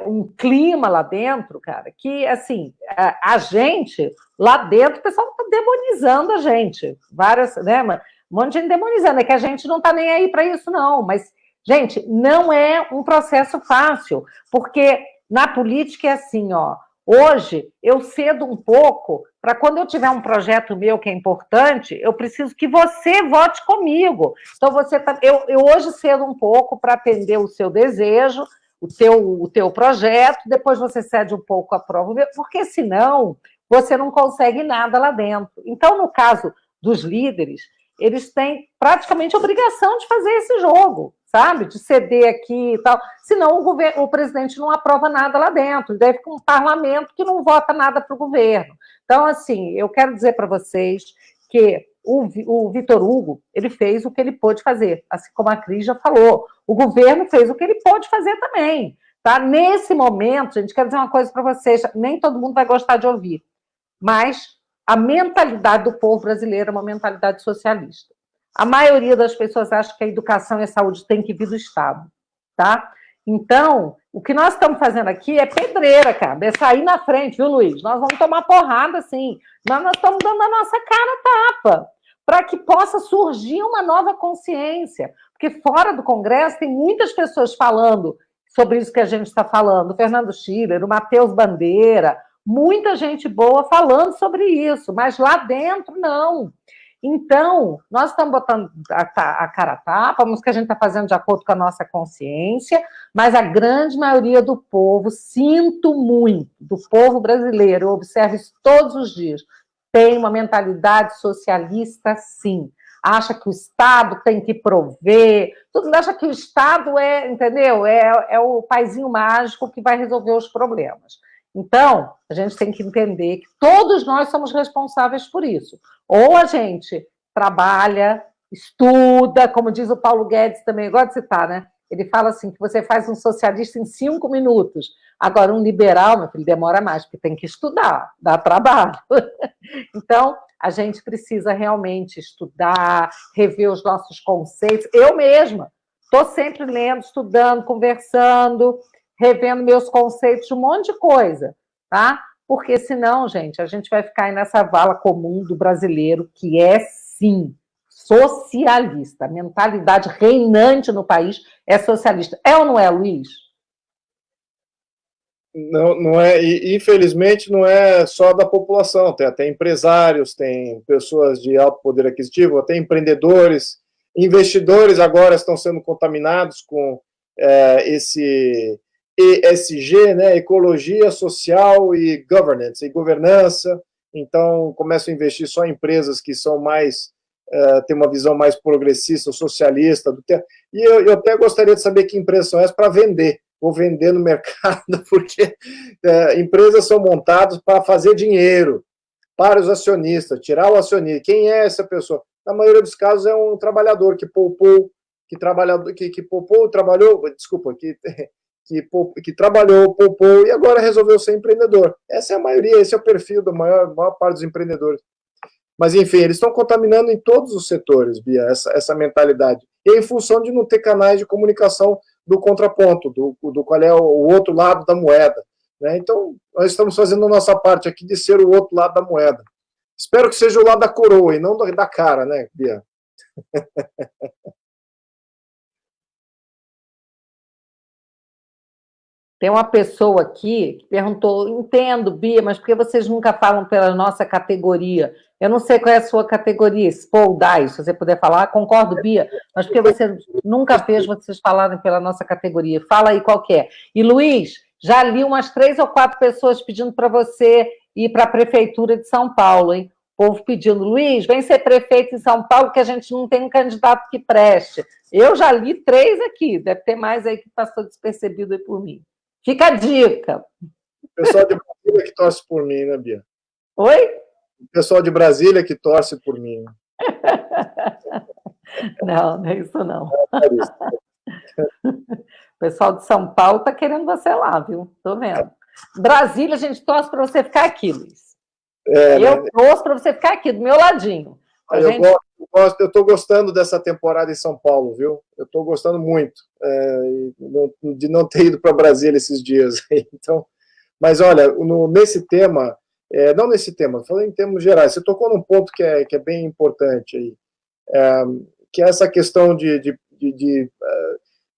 um clima lá dentro, cara, que, assim, a gente, lá dentro, o pessoal está demonizando a gente. Né, um monte de gente demonizando, é que a gente não está nem aí para isso, não. Mas, gente, não é um processo fácil, porque na política é assim, hoje eu cedo um pouco para quando eu tiver um projeto meu que é importante, eu preciso que você vote comigo. Então, eu hoje cedo um pouco para atender o seu desejo, o teu projeto, depois você cede um pouco a prova, porque senão você não consegue nada lá dentro. Então, no caso dos líderes, eles têm praticamente a obrigação de fazer esse jogo, sabe? De ceder aqui e tal. Senão o presidente não aprova nada lá dentro. Daí fica um parlamento que não vota nada para o governo. Então, assim, eu quero dizer para vocês que o Vitor Hugo, ele fez o que ele pôde fazer, assim como a Cris já falou. O governo fez o que ele pôde fazer também. Tá? Nesse momento, gente, quero dizer uma coisa para vocês, nem todo mundo vai gostar de ouvir, mas a mentalidade do povo brasileiro é uma mentalidade socialista. A maioria das pessoas acha que a educação e a saúde tem que vir do Estado, tá? Então, o que nós estamos fazendo aqui é pedreira, cara, é sair na frente, viu, Luiz? Nós vamos tomar porrada, sim, mas nós estamos dando a nossa cara a tapa, para que possa surgir uma nova consciência, porque fora do Congresso tem muitas pessoas falando sobre isso que a gente está falando, o Fernando Schiller, o Matheus Bandeira, muita gente boa falando sobre isso, mas lá dentro não. Então, nós estamos botando a cara a tapa, o que a gente está fazendo de acordo com a nossa consciência, mas a grande maioria do povo, sinto muito, do povo brasileiro, eu observo isso todos os dias, tem uma mentalidade socialista, sim. Acha que o Estado tem que prover, todo mundo acha que o Estado entendeu? É o paizinho mágico que vai resolver os problemas. Então, a gente tem que entender que todos nós somos responsáveis por isso. Ou a gente trabalha, estuda, como diz o Paulo Guedes também, eu gosto de citar, né? Ele fala assim, que você faz um socialista em 5 minutos. Agora, um liberal, meu filho, demora mais, porque tem que estudar, dá trabalho. Então, a gente precisa realmente estudar, rever os nossos conceitos. Eu mesma estou sempre lendo, estudando, conversando, revendo meus conceitos, um monte de coisa, tá? Porque senão, gente, a gente vai ficar aí nessa vala comum do brasileiro, que é, sim, socialista. A mentalidade reinante no país é socialista. É ou não é, Luiz? Não, não é, e infelizmente não é só da população, tem até empresários, tem pessoas de alto poder aquisitivo, até empreendedores, investidores agora estão sendo contaminados com esse ESG, né, ecologia social e governance, e governança, então começam a investir só em empresas que são mais, têm uma visão mais progressista, socialista, e eu até gostaria de saber que empresas são essas para vender, vou vender no mercado, porque empresas são montadas para fazer dinheiro, para os acionistas, tirar o acionista. Quem é essa pessoa? Na maioria dos casos é um trabalhador que poupou, que trabalhou, desculpa, que trabalhou, poupou e agora resolveu ser empreendedor. Essa é a maioria, esse é o perfil da maior parte dos empreendedores. Mas, enfim, eles estão contaminando em todos os setores, Bia, essa mentalidade. E em função de não ter canais de comunicação do contraponto, do qual é o outro lado da moeda. Né? Então, nós estamos fazendo a nossa parte aqui de ser o outro lado da moeda. Espero que seja o lado da coroa e não da cara, né, Bia? Tem uma pessoa aqui que perguntou, entendo, Bia, mas por que vocês nunca falam pela nossa categoria? Eu não sei qual é a sua categoria, Spoldai, se você puder falar. Concordo, Bia, mas por que você nunca fez vocês falarem pela nossa categoria? Fala aí qual que é. E, Luiz, já li umas 3 ou 4 pessoas pedindo para você ir para a Prefeitura de São Paulo, hein? O povo pedindo, Luiz, vem ser prefeito em São Paulo, que a gente não tem um candidato que preste. Eu já li 3 aqui, deve ter mais aí que passou despercebido aí por mim. Fica a dica. O pessoal de Brasília que torce por mim, né, Bia? Oi? O pessoal de Brasília que torce por mim. Não, não é isso não. O pessoal de São Paulo está querendo você lá, viu? Estou vendo. Brasília, a gente torce para você ficar aqui, Luiz. Eu torço para você ficar aqui, do meu ladinho. Eu estou gostando dessa temporada em São Paulo, viu? Eu estou gostando muito de não ter ido para Brasília esses dias. Então, mas olha, nesse tema, não nesse tema, falando em termos gerais, você tocou num ponto que é bem importante aí, que é essa questão de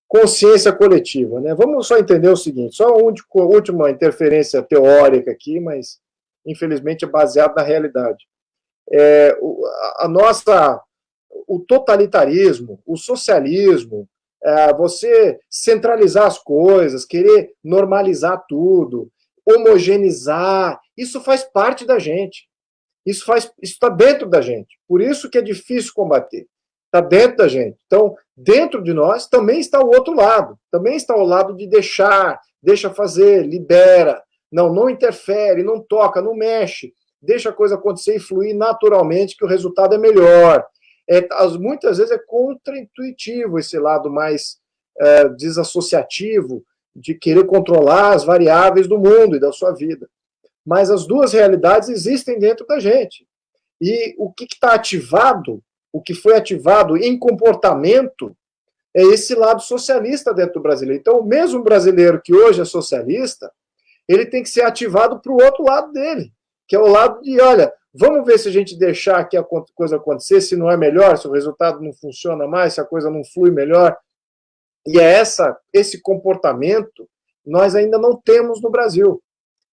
consciência coletiva, né? Vamos só entender o seguinte, só uma última interferência teórica aqui, mas infelizmente é baseado na realidade. O totalitarismo, o socialismo, você centralizar as coisas, querer normalizar tudo, homogeneizar, isso faz parte da gente. Isso está dentro da gente. Por isso que é difícil combater. Está dentro da gente. Então, dentro de nós também está o outro lado. Também está o lado de deixa fazer, libera, não interfere, não toca, não mexe. Deixa a coisa acontecer e fluir naturalmente, que o resultado é melhor. Muitas vezes é contraintuitivo esse lado mais desassociativo, de querer controlar as variáveis do mundo e da sua vida. Mas as duas realidades existem dentro da gente. E o que está ativado, o que foi ativado em comportamento, é esse lado socialista dentro do brasileiro. Então, o mesmo brasileiro que hoje é socialista, ele tem que ser ativado para o outro lado dele, que é o lado de, olha, vamos ver se a gente deixar aqui a coisa acontecer, se não é melhor, se o resultado não funciona mais, se a coisa não flui melhor. E esse comportamento nós ainda não temos no Brasil,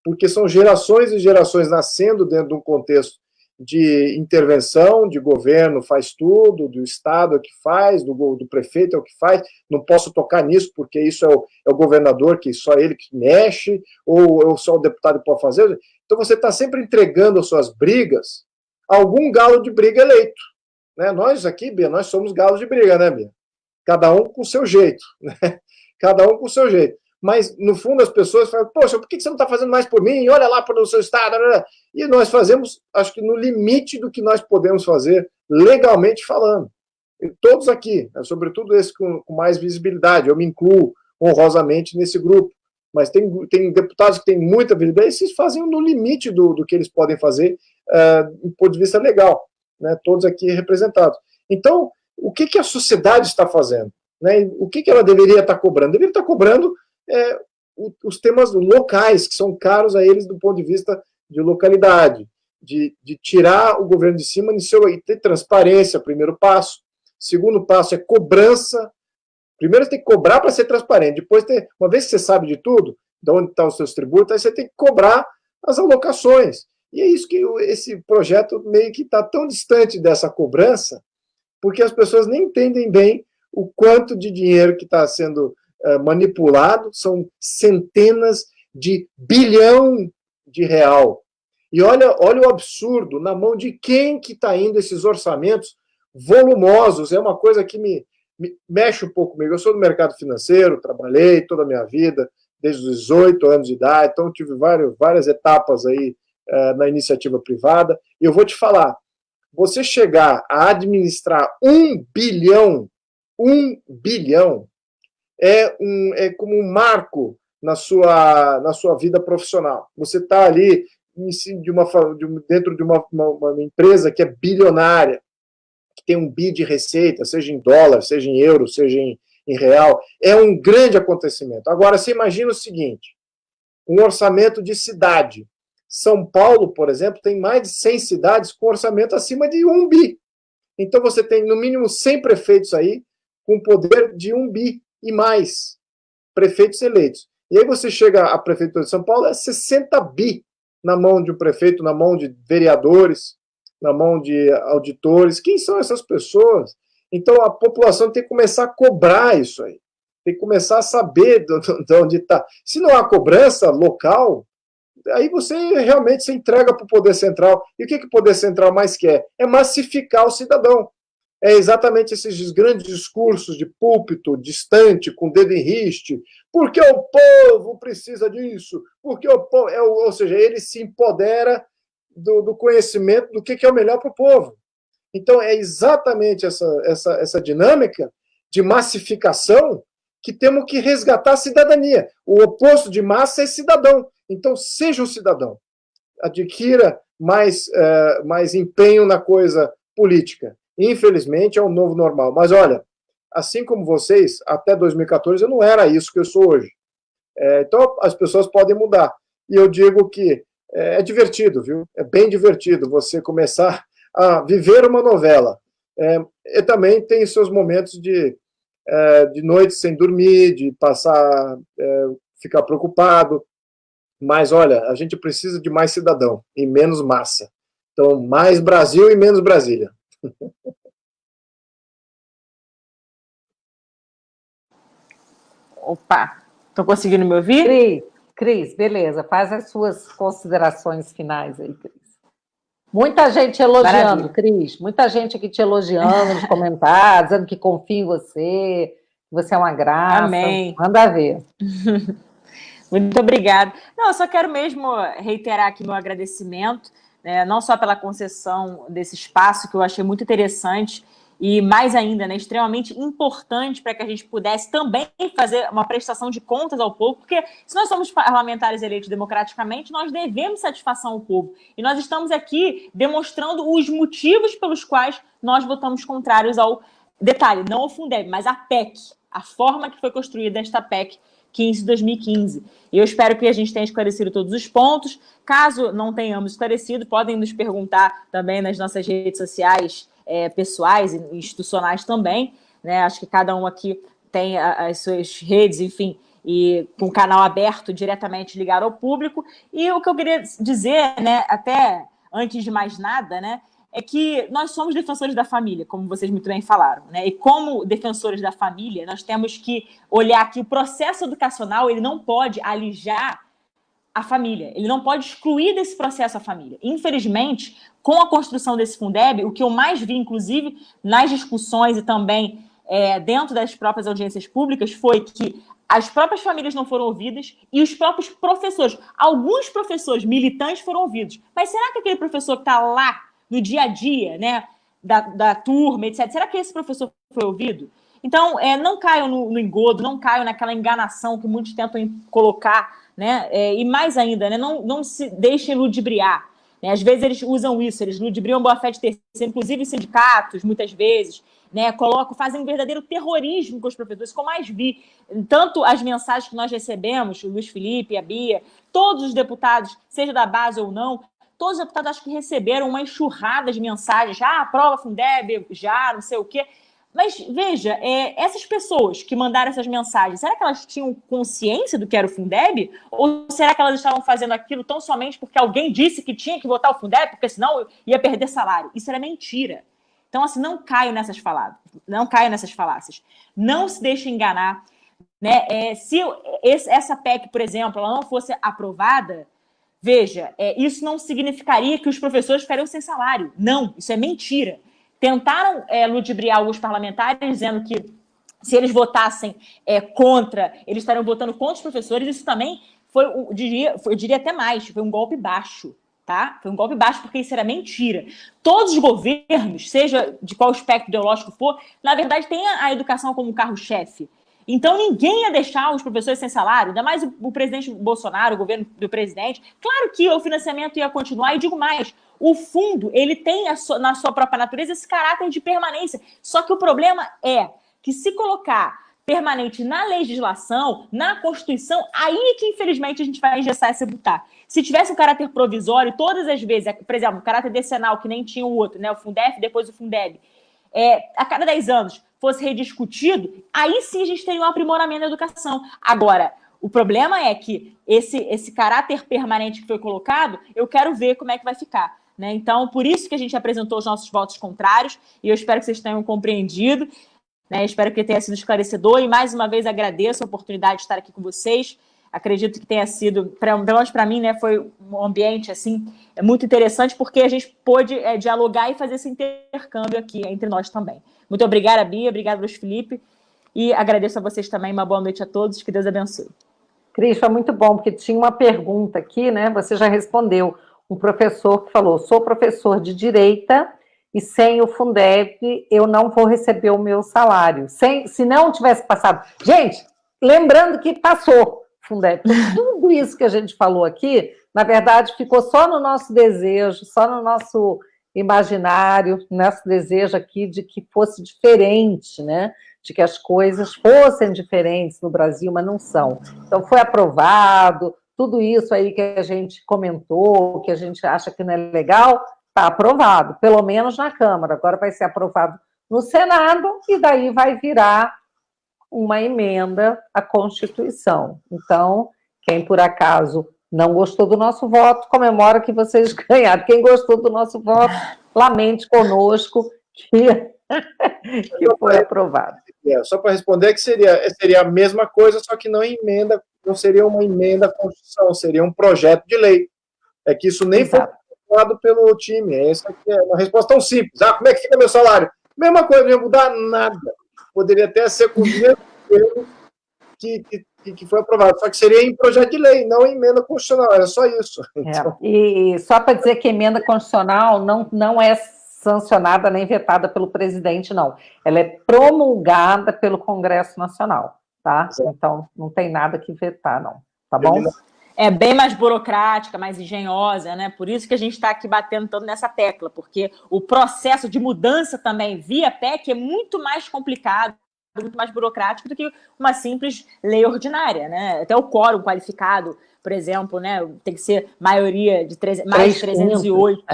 porque são gerações e gerações nascendo dentro de um contexto de intervenção, de governo faz tudo, do Estado é o que faz, do prefeito é o que faz, não posso tocar nisso porque isso é o governador, que só ele que mexe, ou só o deputado pode fazer. Então você está sempre entregando as suas brigas a algum galo de briga eleito. Né? Nós aqui, Bia, nós somos galos de briga, né, Bia? Cada um com o seu jeito. Né? Cada um com o seu jeito. mas no fundo as pessoas falam, poxa, por que você não está fazendo mais por mim? Olha lá para o seu estado. E nós fazemos, acho que no limite do que nós podemos fazer, legalmente falando. E todos aqui, né, sobretudo esse com mais visibilidade, eu me incluo honrosamente nesse grupo, mas tem deputados que têm muita visibilidade, e esses fazem no limite do que eles podem fazer do ponto de vista legal, né, todos aqui representados. Então, o que a sociedade está fazendo? Né, o que ela deveria estar cobrando? Deveria estar cobrando os temas locais, que são caros a eles do ponto de vista de localidade, de tirar o governo de cima e ter transparência, primeiro passo. Segundo passo é cobrança. Primeiro você tem que cobrar para ser transparente. Depois, uma vez que você sabe de tudo, de onde estão os seus tributos, aí você tem que cobrar as alocações. E é isso que esse projeto meio que está tão distante dessa cobrança, porque as pessoas nem entendem bem o quanto de dinheiro que está sendo manipulado, são centenas de bilhão de real. E olha o absurdo, na mão de quem que está indo esses orçamentos volumosos. É uma coisa que me mexe um pouco comigo. Eu sou do mercado financeiro, trabalhei toda a minha vida, desde os 18 anos de idade, então tive várias etapas aí na iniciativa privada, e eu vou te falar, você chegar a administrar 1 bilhão é como um marco na sua vida profissional. Você está ali dentro de uma empresa que é bilionária, que tem um bi de receita, seja em dólar, seja em euro, seja em real. É um grande acontecimento. Agora, você imagina o seguinte, um orçamento de cidade. São Paulo, por exemplo, tem mais de 100 cidades com orçamento acima de 1 bi. Então, você tem, no mínimo, 100 prefeitos aí com poder de 1 bi e mais prefeitos eleitos. E aí você chega à Prefeitura de São Paulo, é 60 bi na mão de um prefeito, na mão de vereadores, na mão de auditores. Quem são essas pessoas? Então, a população tem que começar a cobrar isso aí. Tem que começar a saber de onde está. Se não há cobrança local, aí você realmente se entrega para o poder central. E o que o poder central mais quer? É massificar o cidadão. É exatamente esses grandes discursos de púlpito distante, com dedo em riste, porque o povo precisa disso, porque o povo... ou seja, ele se empodera do conhecimento do que é o melhor para o povo. Então, é exatamente essa dinâmica de massificação que temos que resgatar a cidadania. O oposto de massa é cidadão. Então, seja um cidadão. Adquira mais empenho na coisa política. Infelizmente, é um novo normal. Mas, olha, assim como vocês, até 2014 eu não era isso que eu sou hoje. Então, as pessoas podem mudar. E eu digo que é divertido, viu? É bem divertido você começar a viver uma novela. E também tem seus momentos de noite sem dormir, de passar, ficar preocupado. Mas, olha, a gente precisa de mais cidadão e menos massa. Então, mais Brasil e menos Brasília. Opa, estão conseguindo me ouvir? Cris, beleza, faz as suas considerações finais aí, Cris. Muita gente elogiando, maravilha. Cris, muita gente aqui te elogiando nos comentários, dizendo que confia em você, que você é uma graça. Amém. Manda ver. Muito obrigada. Não, eu só quero mesmo reiterar aqui meu agradecimento, né, não só pela concessão desse espaço, que eu achei muito interessante, e mais ainda, né, extremamente importante para que a gente pudesse também fazer uma prestação de contas ao povo, porque se nós somos parlamentares eleitos democraticamente, nós devemos satisfação ao povo. E nós estamos aqui demonstrando os motivos pelos quais nós votamos contrários ao, detalhe, não ao Fundeb, mas à PEC, a forma que foi construída esta PEC 15 de 2015. E eu espero que a gente tenha esclarecido todos os pontos. Caso não tenhamos esclarecido, podem nos perguntar também nas nossas redes sociais pessoais e institucionais também, né? Acho que cada um aqui tem as suas redes, enfim, e com o canal aberto diretamente ligado ao público. E o que eu queria dizer, né, até antes de mais nada, né, é que nós somos defensores da família, como vocês muito bem falaram, né? E como defensores da família, nós temos que olhar que o processo educacional ele não pode alijar a família, ele não pode excluir desse processo a família. Infelizmente, com a construção desse Fundeb, o que eu mais vi, inclusive, nas discussões e também dentro das próprias audiências públicas, foi que as próprias famílias não foram ouvidas e os próprios professores. Alguns professores militantes foram ouvidos. Mas será que aquele professor que está lá no dia a dia, né, da turma, etc., será que esse professor foi ouvido? Então, não caiam no engodo, não caiam naquela enganação que muitos tentam colocar, né? E mais ainda, né, não se deixem ludibriar. Né? Às vezes eles usam isso, eles ludibriam boa-fé de terceiro, inclusive sindicatos, muitas vezes, né, fazem um verdadeiro terrorismo com os professores, como mais vi. Tanto as mensagens que nós recebemos, o Luiz Felipe, a Bia, todos os deputados, seja da base ou não, todos os deputados acho que receberam uma enxurrada de mensagens, aprova Fundeb, não sei o quê. Mas, veja, essas pessoas que mandaram essas mensagens, será que elas tinham consciência do que era o Fundeb? Ou será que elas estavam fazendo aquilo tão somente porque alguém disse que tinha que votar o Fundeb, porque senão ia perder salário? Isso era mentira. Então, assim, não caiam nessas falácias. Não se deixem enganar. Né? Se essa PEC, por exemplo, ela não fosse aprovada, veja, isso não significaria que os professores ficariam sem salário. Não, isso é mentira. Tentaram ludibriar alguns parlamentares, dizendo que se eles votassem contra, eles estariam votando contra os professores. Isso também eu diria até mais, foi um golpe baixo. Tá? Foi um golpe baixo porque isso era mentira. Todos os governos, seja de qual espectro ideológico for, na verdade tem a educação como carro-chefe. Então ninguém ia deixar os professores sem salário, ainda mais o presidente Bolsonaro, o governo do presidente. Claro que o financiamento ia continuar, e digo mais, o fundo ele tem na sua própria natureza esse caráter de permanência. Só que o problema é que se colocar permanente na legislação, na Constituição, aí é que, infelizmente, a gente vai engessar e sepultar. Se tivesse um caráter provisório, todas as vezes, por exemplo, um caráter decenal, que nem tinha o outro, né, o Fundef, depois o Fundeb, a cada 10 anos fosse rediscutido, aí sim a gente teria um aprimoramento da educação. Agora, o problema é que esse caráter permanente que foi colocado, eu quero ver como é que vai ficar. Né? Então, por isso que a gente apresentou os nossos votos contrários, e eu espero que vocês tenham compreendido. Né, espero que tenha sido esclarecedor e, mais uma vez, agradeço a oportunidade de estar aqui com vocês. Acredito que tenha sido, pelo menos para mim, né, foi um ambiente assim, muito interessante, porque a gente pôde dialogar e fazer esse intercâmbio aqui entre nós também. Muito obrigada, Bia, obrigada, Luiz Felipe, e agradeço a vocês também. Uma boa noite a todos, que Deus abençoe. Cris, foi muito bom, porque tinha uma pergunta aqui, né? Você já respondeu. Um professor que falou: sou professor de direita e sem o Fundeb eu não vou receber o meu salário. Se não tivesse passado... Gente, lembrando que passou o Fundeb. Tudo isso que a gente falou aqui, na verdade, ficou só no nosso desejo, só no nosso imaginário, nosso desejo aqui de que fosse diferente, né? De que as coisas fossem diferentes no Brasil, mas não são. Então, foi aprovado, tudo isso aí que a gente comentou, que a gente acha que não é legal, está aprovado, pelo menos na Câmara. Agora vai ser aprovado no Senado e daí vai virar uma emenda à Constituição. Então, quem por acaso não gostou do nosso voto, comemora que vocês ganharam. Quem gostou do nosso voto, lamente conosco que foi aprovado. Só para responder, que seria a mesma coisa, só que não emenda, não seria uma emenda à Constituição, seria um projeto de lei. É que isso nem foi aprovado pelo time. Essa aqui é uma resposta tão simples. Como é que fica meu salário? Mesma coisa, não ia mudar nada. Poderia até ser com o mesmo termo que foi aprovado, só que seria em projeto de lei, não em emenda constitucional, era só isso. Então... E só para dizer que emenda constitucional não é sancionada nem vetada pelo presidente, não. Ela é promulgada pelo Congresso Nacional, tá? Exato. Então, não tem nada que vetar, não. Tá bom? É bem mais burocrática, mais engenhosa, né? Por isso que a gente está aqui batendo todo nessa tecla, porque o processo de mudança também via PEC é muito mais complicado, muito mais burocrático do que uma simples lei ordinária, né? Até o quórum qualificado, por exemplo, né? Tem que ser maioria de mais de 308.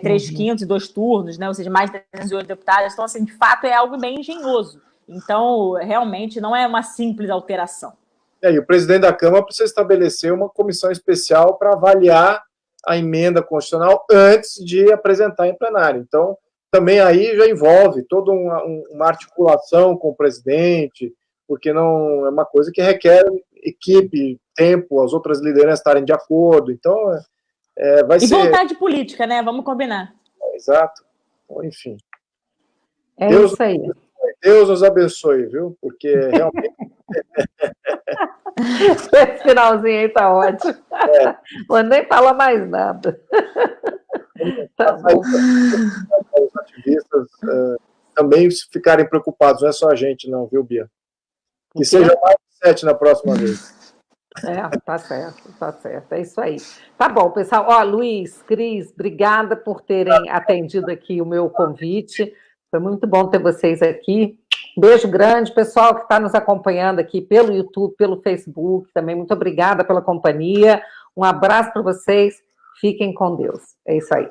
3/5 e 2 turnos, né? Ou seja, mais de 308 deputados. Então, assim, de fato, é algo bem engenhoso. Então, realmente, não é uma simples alteração. E o presidente da Câmara precisa estabelecer uma comissão especial para avaliar a emenda constitucional antes de apresentar em plenário. Então, também aí já envolve toda uma articulação com o presidente, porque não é uma coisa que requer equipe, tempo, as outras lideranças estarem de acordo. Então, vai ser... E vontade política, né? Vamos combinar. Exato. Enfim. Isso aí. Deus nos abençoe, viu? Porque realmente... Esse finalzinho aí tá ótimo. Vou nem falar mais nada. Tá bom. Os ativistas também ficarem preocupados, não é só a gente, não, viu, Bia? Que seja mais de 7 na próxima vez. Tá certo, é isso aí. Tá bom, pessoal. Ó, Luiz, Cris, obrigada por terem atendido aqui o meu convite. Foi muito bom ter vocês aqui. Beijo grande, pessoal que está nos acompanhando aqui pelo YouTube, pelo Facebook, também muito obrigada pela companhia. Um abraço para vocês. Fiquem com Deus. É isso aí.